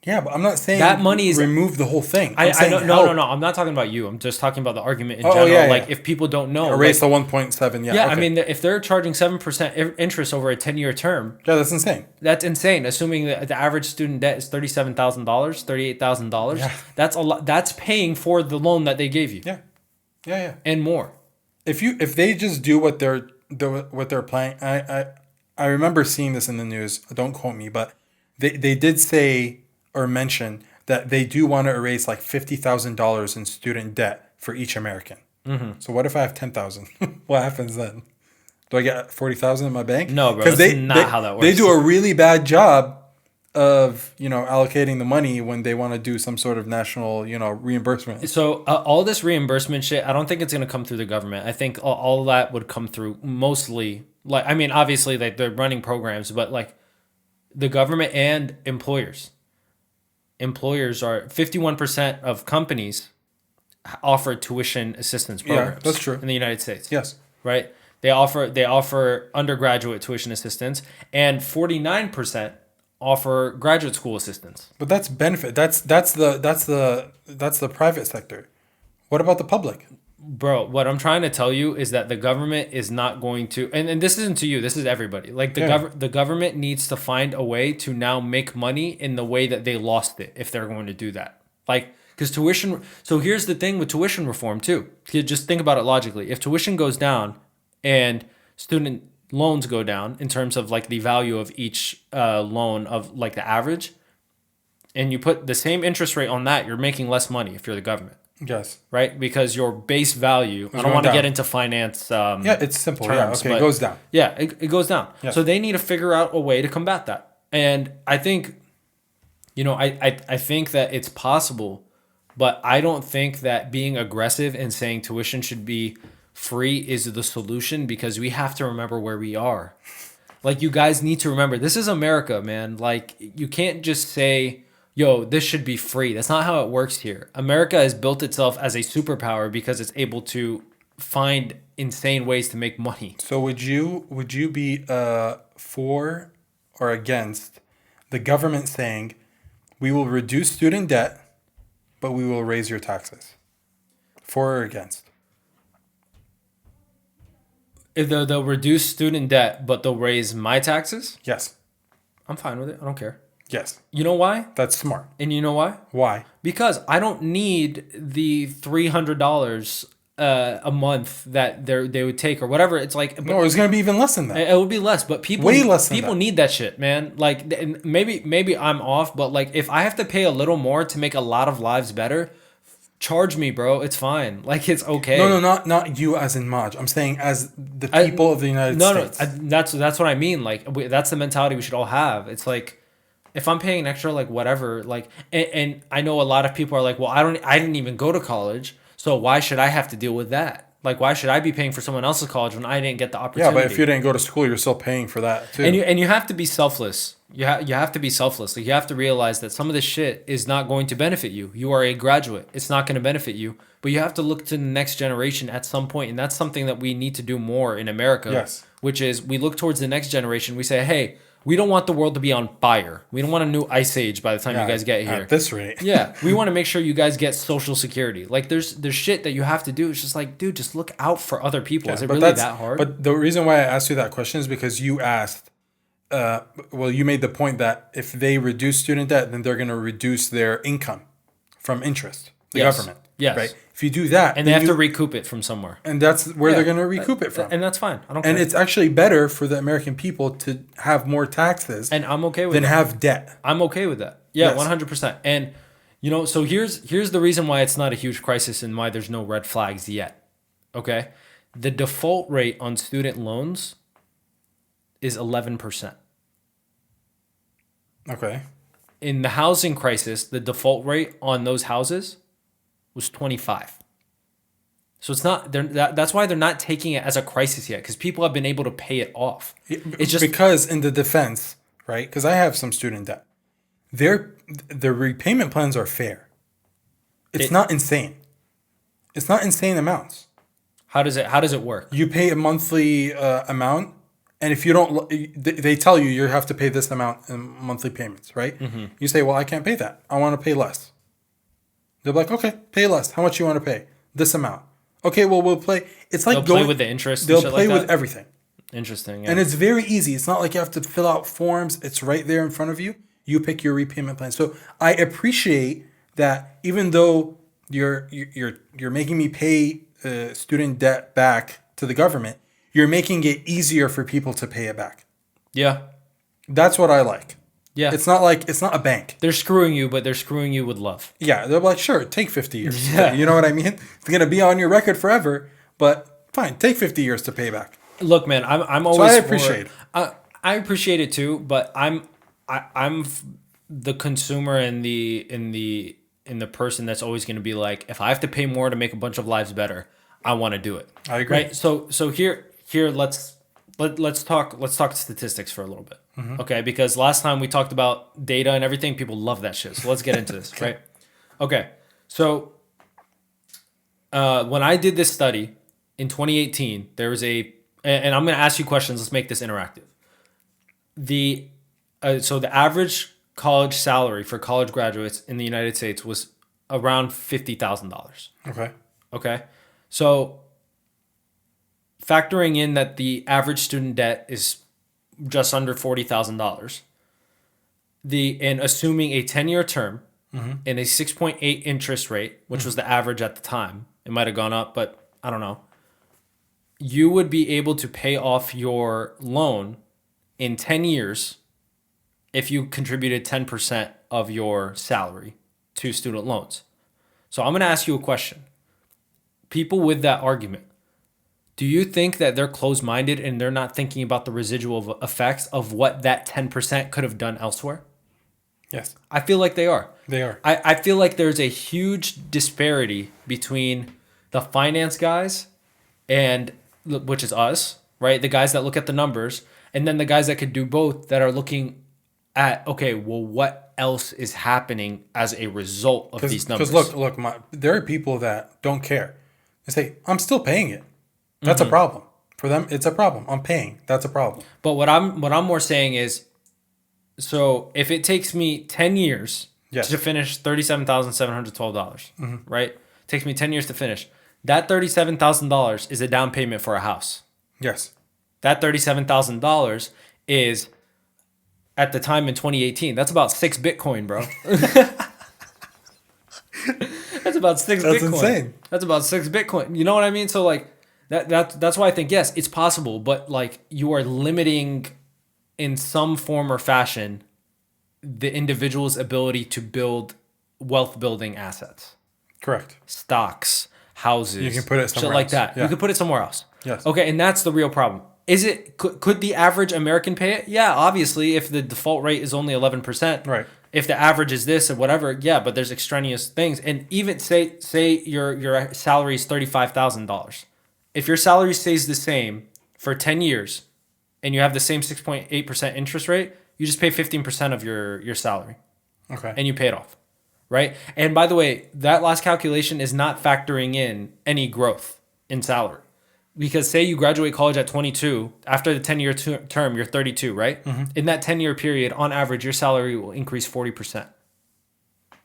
Yeah, but I'm not saying that money is remove the whole thing. I know, no. I'm not talking about you. I'm just talking about the argument in general. Yeah, like if people don't know, erase the 1.7. Yeah, yeah. okay. I mean, if they're charging 7% interest over a 10-year term, yeah, that's insane. That's insane. Assuming that the average student debt is $37,000, $38,000. Yeah. That's a lot. That's paying for the loan that they gave you. Yeah, and more. If they just do what they're planning, I remember seeing this in the news. Don't quote me, but they did say or mention that they do want to erase like $50,000 in student debt for each American. Mm-hmm. So what if I have 10,000? What happens then? Do I get 40,000 in my bank? No, bro. That's not how that works. They do a really bad job of allocating the money when they want to do some sort of national reimbursement. So all this reimbursement shit, I don't think it's going to come through the government. I think all that would come through mostly, like, I mean, obviously like they're running programs, but like the government and employers. Employers are 51% of companies offer tuition assistance programs. Yeah, that's true. In the United States. Yes. Right? They offer undergraduate tuition assistance, and 49% offer graduate school assistance. But that's benefit. That's the private sector. What about the public? Bro, what I'm trying to tell you is that the government is not going to, and this isn't to you, this is everybody. Like the government needs to find a way to now make money in the way that they lost it if they're going to do that. Like, because tuition, so here's the thing with tuition reform too. You just think about it logically. If tuition goes down and student loans go down in terms of like the value of each loan of like the average, and you put the same interest rate on that, you're making less money if you're the government. Yes. Right? Because your base value, I don't want to get into finance yeah, it's simple. terms, Okay, it goes down. Yeah, it goes down. Yeah. So they need to figure out a way to combat that. And I think, I think that it's possible, but I don't think that being aggressive and saying tuition should be free is the solution, because we have to remember where we are. Like, you guys need to remember, this is America, man. Like, you can't just say, yo, this should be free. That's not how it works here. America has built itself as a superpower because it's able to find insane ways to make money. So would you be for or against the government saying we will reduce student debt, but we will raise your taxes? For or against? If they'll reduce student debt, but they'll raise my taxes, Yes. I'm fine with it. I don't care. Yes. You know why? That's smart. And you know why? Why? Because I don't need the $300 a month that they would take or whatever. It's like, No, it's going to be even less than that. it would be less, but people Way less than people that. need that shit, man. Like, and maybe I'm off, but like, if I have to pay a little more to make a lot of lives better, charge me, bro. It's fine. Like, it's okay. No, not you as in Maj. I'm saying as the people of the United States. That's what I mean. Like, that's the mentality we should all have. It's like, if I'm paying extra, like whatever, like, and I know a lot of people are like, well, I didn't even go to college, so why should I have to deal with that? Like, why should I be paying for someone else's college when I didn't get the opportunity? Yeah, but if you didn't go to school, you're still paying for that too. And you have to be selfless. You have to be selfless. Like, you have to realize that some of this shit is not going to benefit you. You are a graduate. It's not going to benefit you. But you have to look to the next generation at some point, and that's something that we need to do more in America. Yes. Which is, we look towards the next generation. We say, hey, we don't want the world to be on fire. We don't want a new ice age by the time you guys get here. At this rate. Yeah, we want to make sure you guys get Social Security. Like, there's shit that you have to do. It's just like, dude, just look out for other people. Is it really that hard? But the reason why I asked you that question is because you asked, you made the point that if they reduce student debt, then they're going to reduce their income from interest, the government. Yes. Right? If you do that, and they have to recoup it from somewhere. And that's where they're going to recoup it from. And that's fine. I don't care. And it's actually better for the American people to have more taxes and I'm okay with than that. have debt. I'm okay with that. Yeah, Yes. 100%. And, so here's the reason why it's not a huge crisis and why there's no red flags yet. Okay? The default rate on student loans is 11%. Okay. In the housing crisis, the default rate on those houses was 25. So it's not. That's why they're not taking it as a crisis yet, because people have been able to pay it off. It's just because in the defense, right? Because I have some student debt. Their repayment plans are fair. It's not insane. It's not insane amounts. How does it work? You pay a monthly amount, and if you don't, they tell you have to pay this amount in monthly payments, right? Mm-hmm. You say, well, I can't pay that. I want to pay less. They're like, okay, pay less. How much you want to pay? This amount. Okay, well, we'll play. It's like they'll play with the interest. They'll and shit play like with that? everything. Interesting. Yeah. And it's very easy. It's not like you have to fill out forms. It's right there in front of you. You pick your repayment plan. So I appreciate that, even though you're making me pay student debt back to the government, you're making it easier for people to pay it back. Yeah. That's what I like. Yeah. It's not a bank. They're screwing you, but they're screwing you with love. Yeah, they're like, sure, take 50 years. Yeah. You know what I mean? It's going to be on your record forever, but fine, take 50 years to pay back. Look, man, I'm always I appreciate it. I appreciate it too, but I'm the consumer and the person that's always going to be like, if I have to pay more to make a bunch of lives better, I want to do it. I agree. Right? So here let's talk statistics for a little bit. Mm-hmm. Okay, because last time we talked about data and everything, people love that shit. So let's get into this, right? Okay. So when I did this study in 2018, there was and I'm going to ask you questions. Let's make this interactive. The So the average college salary for college graduates in the United States was around $50,000. Okay. Okay. So factoring in that the average student debt is just under $40,000, and assuming a 10-year term and a 6.8 interest rate, which was the average at the time, it might have gone up, but I don't know. You would be able to pay off your loan in 10 years if you contributed 10% of your salary to student loans. So I'm going to ask you a question. People with that argument, do you think that they're closed-minded and they're not thinking about the residual effects of what that 10% could have done elsewhere? Yes. I feel like they are. They are. I feel like there's a huge disparity between the finance guys and which is us, right? The guys that look at the numbers, and then the guys that could do both that are looking at, okay, well, what else is happening as a result of these numbers? Because look, there are people that don't care. They say, I'm still paying it. That's a problem. For them, it's a problem. I'm paying. That's a problem. But what I'm more saying is, so if it takes me 10 years to finish $37,712, right? It takes me 10 years to finish. That $37,000 is a down payment for a house. Yes. That $37,000 is, at the time in 2018, that's about 6 Bitcoin, bro. That's about 6 Bitcoin. That's insane. That's about 6 Bitcoin. You know what I mean? So like that's why I think, yes, it's possible, but like you are limiting in some form or fashion the individual's ability to build wealth building assets. Correct. Stocks, houses. You can put it somewhere shit like else. that. Yeah. You could put it somewhere else. Yes. Okay, and that's the real problem. Is it could the average American pay it? Yeah, obviously, if the default rate is only 11%. Right. If the average is this or whatever, yeah, but there's extraneous things. And even say your salary is $35,000. If your salary stays the same for 10 years and you have the same 6.8% interest rate, you just pay 15% of your salary. Okay. And you pay it off. Right? And by the way, that last calculation is not factoring in any growth in salary. Because say you graduate college at 22, after the 10-year term, you're 32, right? Mm-hmm. In that 10-year period, on average, your salary will increase 40%.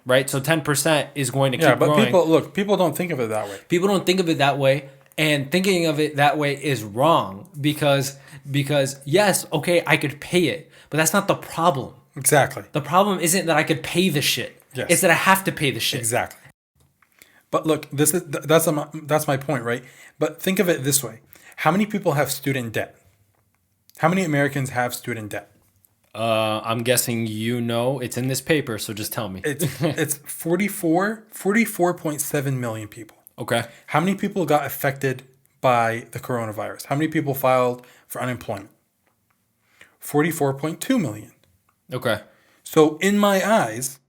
Right? So 10% is going to keep growing. Yeah, but people don't think of it that way. People don't think of it that way. And thinking of it that way is wrong because yes, okay, I could pay it, but that's not the problem. Exactly. The problem isn't that I could pay the shit. Yes. It's that I have to pay the shit. Exactly. But look, that's my point, right? But think of it this way: how many people have student debt? How many Americans have student debt? I'm guessing it's in this paper, so just tell me. It's 44.7 million people. Okay. How many people got affected by the coronavirus? How many people filed for unemployment? 44.2 million. Okay. So in my eyes,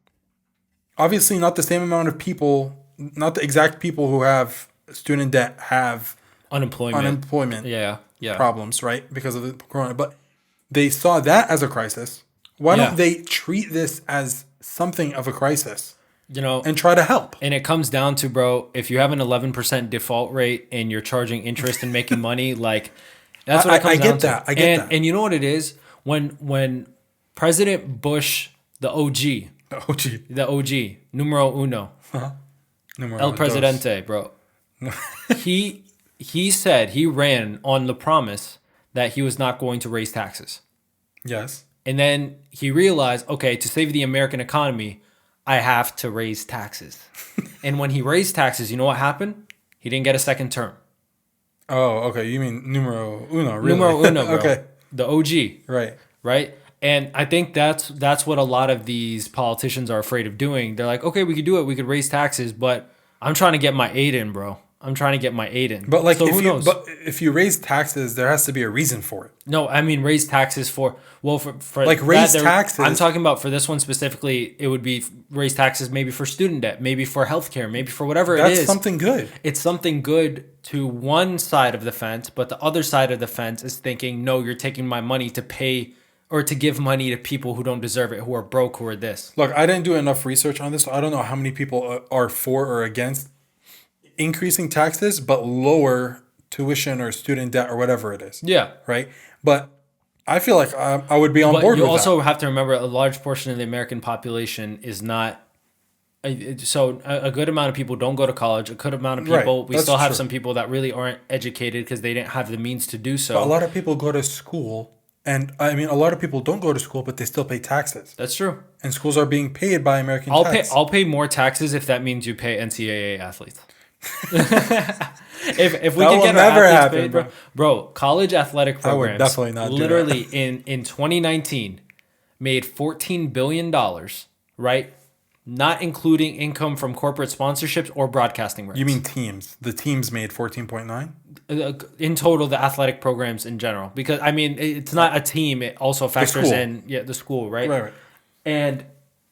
obviously not the same amount of people, not the exact people who have student debt have unemployment problems, right? Because of the corona. But they saw that as a crisis. Why don't they treat this as something of a crisis? And try to help. And it comes down to, bro, if you have an 11% default rate and you're charging interest and making money, like that's what it comes down to. I get that. And you know what it is? When President Bush, the OG, numero uno, El Presidente, bro, he said he ran on the promise that he was not going to raise taxes. Yes. And then he realized, okay, to save the American economy, I have to raise taxes. And when he raised taxes, you know what happened? He didn't get a second term. Oh, okay. You mean numero uno, really? Numero uno, bro. Okay. The OG. Right. Right? And I think that's what a lot of these politicians are afraid of doing. They're like, okay, we could do it. We could raise taxes, but I'm trying to get my aid in, bro. I'm trying to get my aid in. But like, so who knows? But if you raise taxes, there has to be a reason for it. No, I mean raise taxes for like raise taxes. I'm talking about for this one specifically. It would be raise taxes maybe for student debt, maybe for healthcare, maybe for whatever it is. That's something good. It's something good to one side of the fence, but the other side of the fence is thinking, no, you're taking my money to pay or to give money to people who don't deserve it, who are broke, who are this. Look, I didn't do enough research on this, so I don't know how many people are for or against increasing taxes, but lower tuition or student debt or whatever it is. Yeah. Right? But I feel like I would be on But board you with also that. have to remember a large portion of the American population is not. So a good amount of people don't go to college. A good amount of Right, people, we that's still have true. some people that really aren't educated because they didn't have the means to do But a so. lot of people go to school, and I mean, a lot of people don't go to school, but they still pay taxes. That's true. And schools are being paid by American I'll pay. tax. I'll pay more taxes if that means you pay NCAA athletes. if we That can will get our never athletes happen, paid, bro, college athletic I would programs definitely not do that. literally in 2019 made $14 billion, right? Not including income from corporate sponsorships or broadcasting rights. You mean teams? The teams made 14.9? In total, the athletic programs in general? Because I mean, it's not a team. It also factors school. in the school, right? Right. And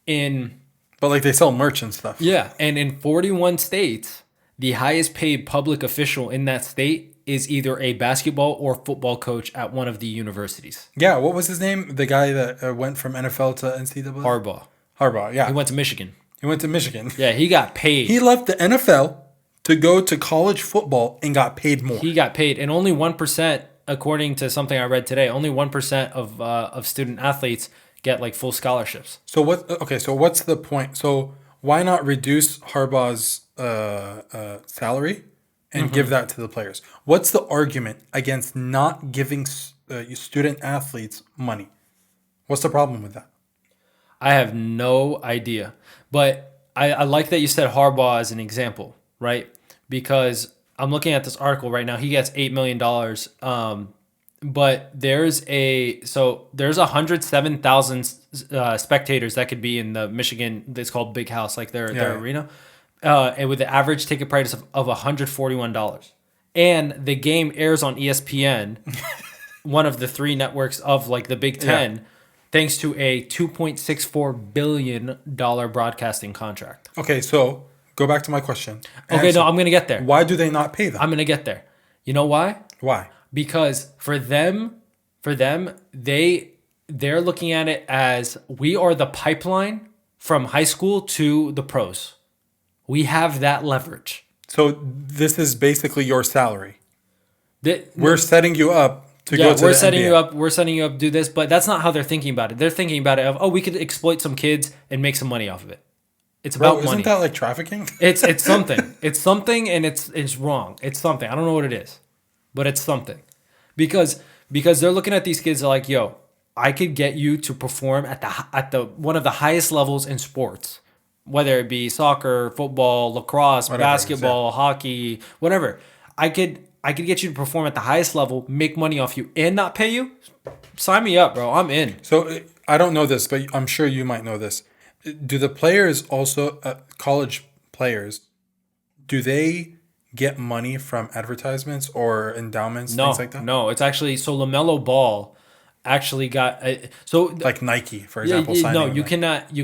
in But like they sell merch and stuff. and in 41 states, the highest paid public official in that state is either a basketball or football coach at one of the universities. Yeah, what was his name? The guy that went from NFL to NCAA? Harbaugh, yeah. He went to Michigan. He went to Michigan. Yeah, he got paid. He left the NFL to go to college football and got paid more. He got paid, and only 1%, according to something I read today, only 1% of student athletes get like full scholarships. So what? Okay, so what's the point? So why not reduce Harbaugh's salary and give that to the players? What's the argument against not giving student athletes money? What's the problem with that? I have no idea, but I like that you said Harbaugh as an example, right? Because I'm looking at this article right now. He gets $8 million. But there's 107,000 spectators that could be in the Michigan. It's called Big House, like their arena, and with the average ticket price of $141. And the game airs on ESPN, one of the three networks of like the Big Ten. Yeah. Thanks to a $2.64 billion broadcasting contract. Okay, so go back to my question. Okay, no, I'm going to get there. Why do they not pay them? I'm going to get there. You know why? Why? Because for them, they're looking at it as we are the pipeline from high school to the pros. We have that leverage. So this is basically your salary. We're setting you up. We're setting you up. We're setting you up to do this, but that's not how they're thinking about it. They're thinking about it of, we could exploit some kids and make some money off of it. It's about money. Isn't that like trafficking? It's something. It's something, and it's wrong. It's something. I don't know what it is, but it's something, because they're looking at these kids. They're like, yo, I could get you to perform at the one of the highest levels in sports, whether it be soccer, football, lacrosse, basketball, hockey, whatever. I could get you to perform at the highest level, make money off you, and not pay you. Sign me up, bro. I'm in. So I don't know this, but I'm sure you might know this. Do the players also, college players, do they get money from advertisements or endowments, things like that? No, it's actually, so LaMelo Ball actually got, like Nike, for example. You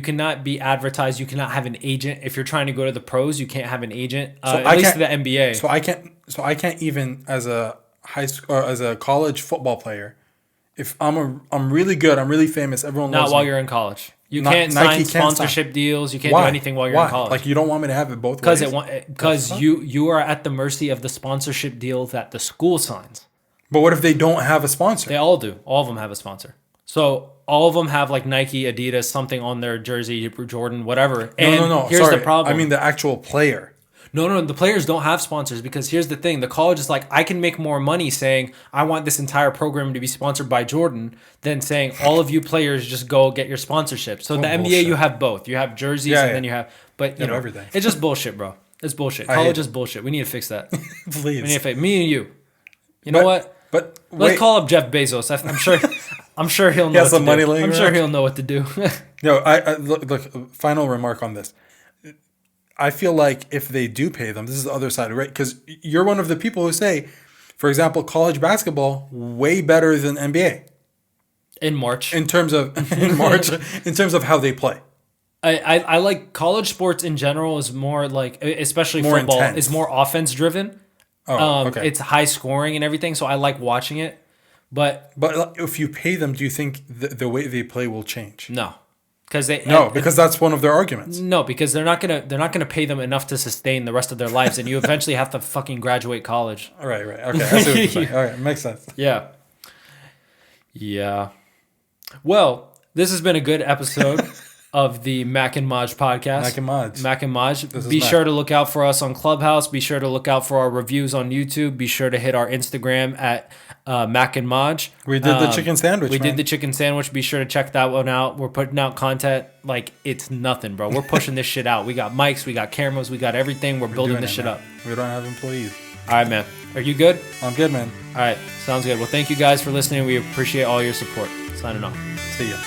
cannot be advertised. You cannot have an agent. If you're trying to go to the pros, you can't have an agent. At least the NBA. So I can't even as a high school or as a college football player, if I'm really good, I'm really famous, everyone loves me. Not while you're in college. You can't sign sponsorship deals. You can't do anything while you're in college. Like, you don't want me to have it both ways? Because you are at the mercy of the sponsorship deal that the school signs. But what if they don't have a sponsor? They all do. All of them have a sponsor. So all of them have like Nike, Adidas, something on their jersey, Jordan, whatever. No. Here's the problem. I mean the actual player. No, the players don't have sponsors, because here's the thing. The college is like, I can make more money saying I want this entire program to be sponsored by Jordan than saying all of you players just go get your sponsorship. So the NBA, you have both. You have jerseys and then you have, but you know, everything. It's just bullshit, bro. It's bullshit. College is bullshit. We need to fix that. Please. We need to fix me and you. You know what? But let's call up Jeff Bezos. I'm sure he'll know. I'm sure he'll know what to do. No, I look. Final remark on this. I feel like if they do pay them, this is the other side, right? Because you're one of the people who say, for example, college basketball way better than NBA in March. In terms of how they play. I like college sports in general is more like, especially more football, intense. is more offense driven. Okay. It's high scoring and everything, so I like watching it. But if you pay them, do you think the way they play will change? No. Because that's one of their arguments. No, because they're not gonna pay them enough to sustain the rest of their lives, and you eventually have to fucking graduate college. Right. Okay, I see what you're saying. All right, makes sense. Yeah. Yeah. Well, this has been a good episode of the Mac and Maj podcast. Mac and Maj. Mac and Maj. This is Be Mac. sure to look out for us on Clubhouse. Be sure to look out for our reviews on YouTube. Be sure to hit our Instagram at Mac and Maj. We did the chicken sandwich. We did the chicken sandwich. Be sure to check that one out. We're putting out content like it's nothing, bro. We're pushing this shit out. We got mics, we got cameras, we got everything. We're building this shit up. We don't have employees. All right, man. Are you good? I'm good, man. All right. Sounds good. Well, thank you guys for listening. We appreciate all your support. Signing off. See ya.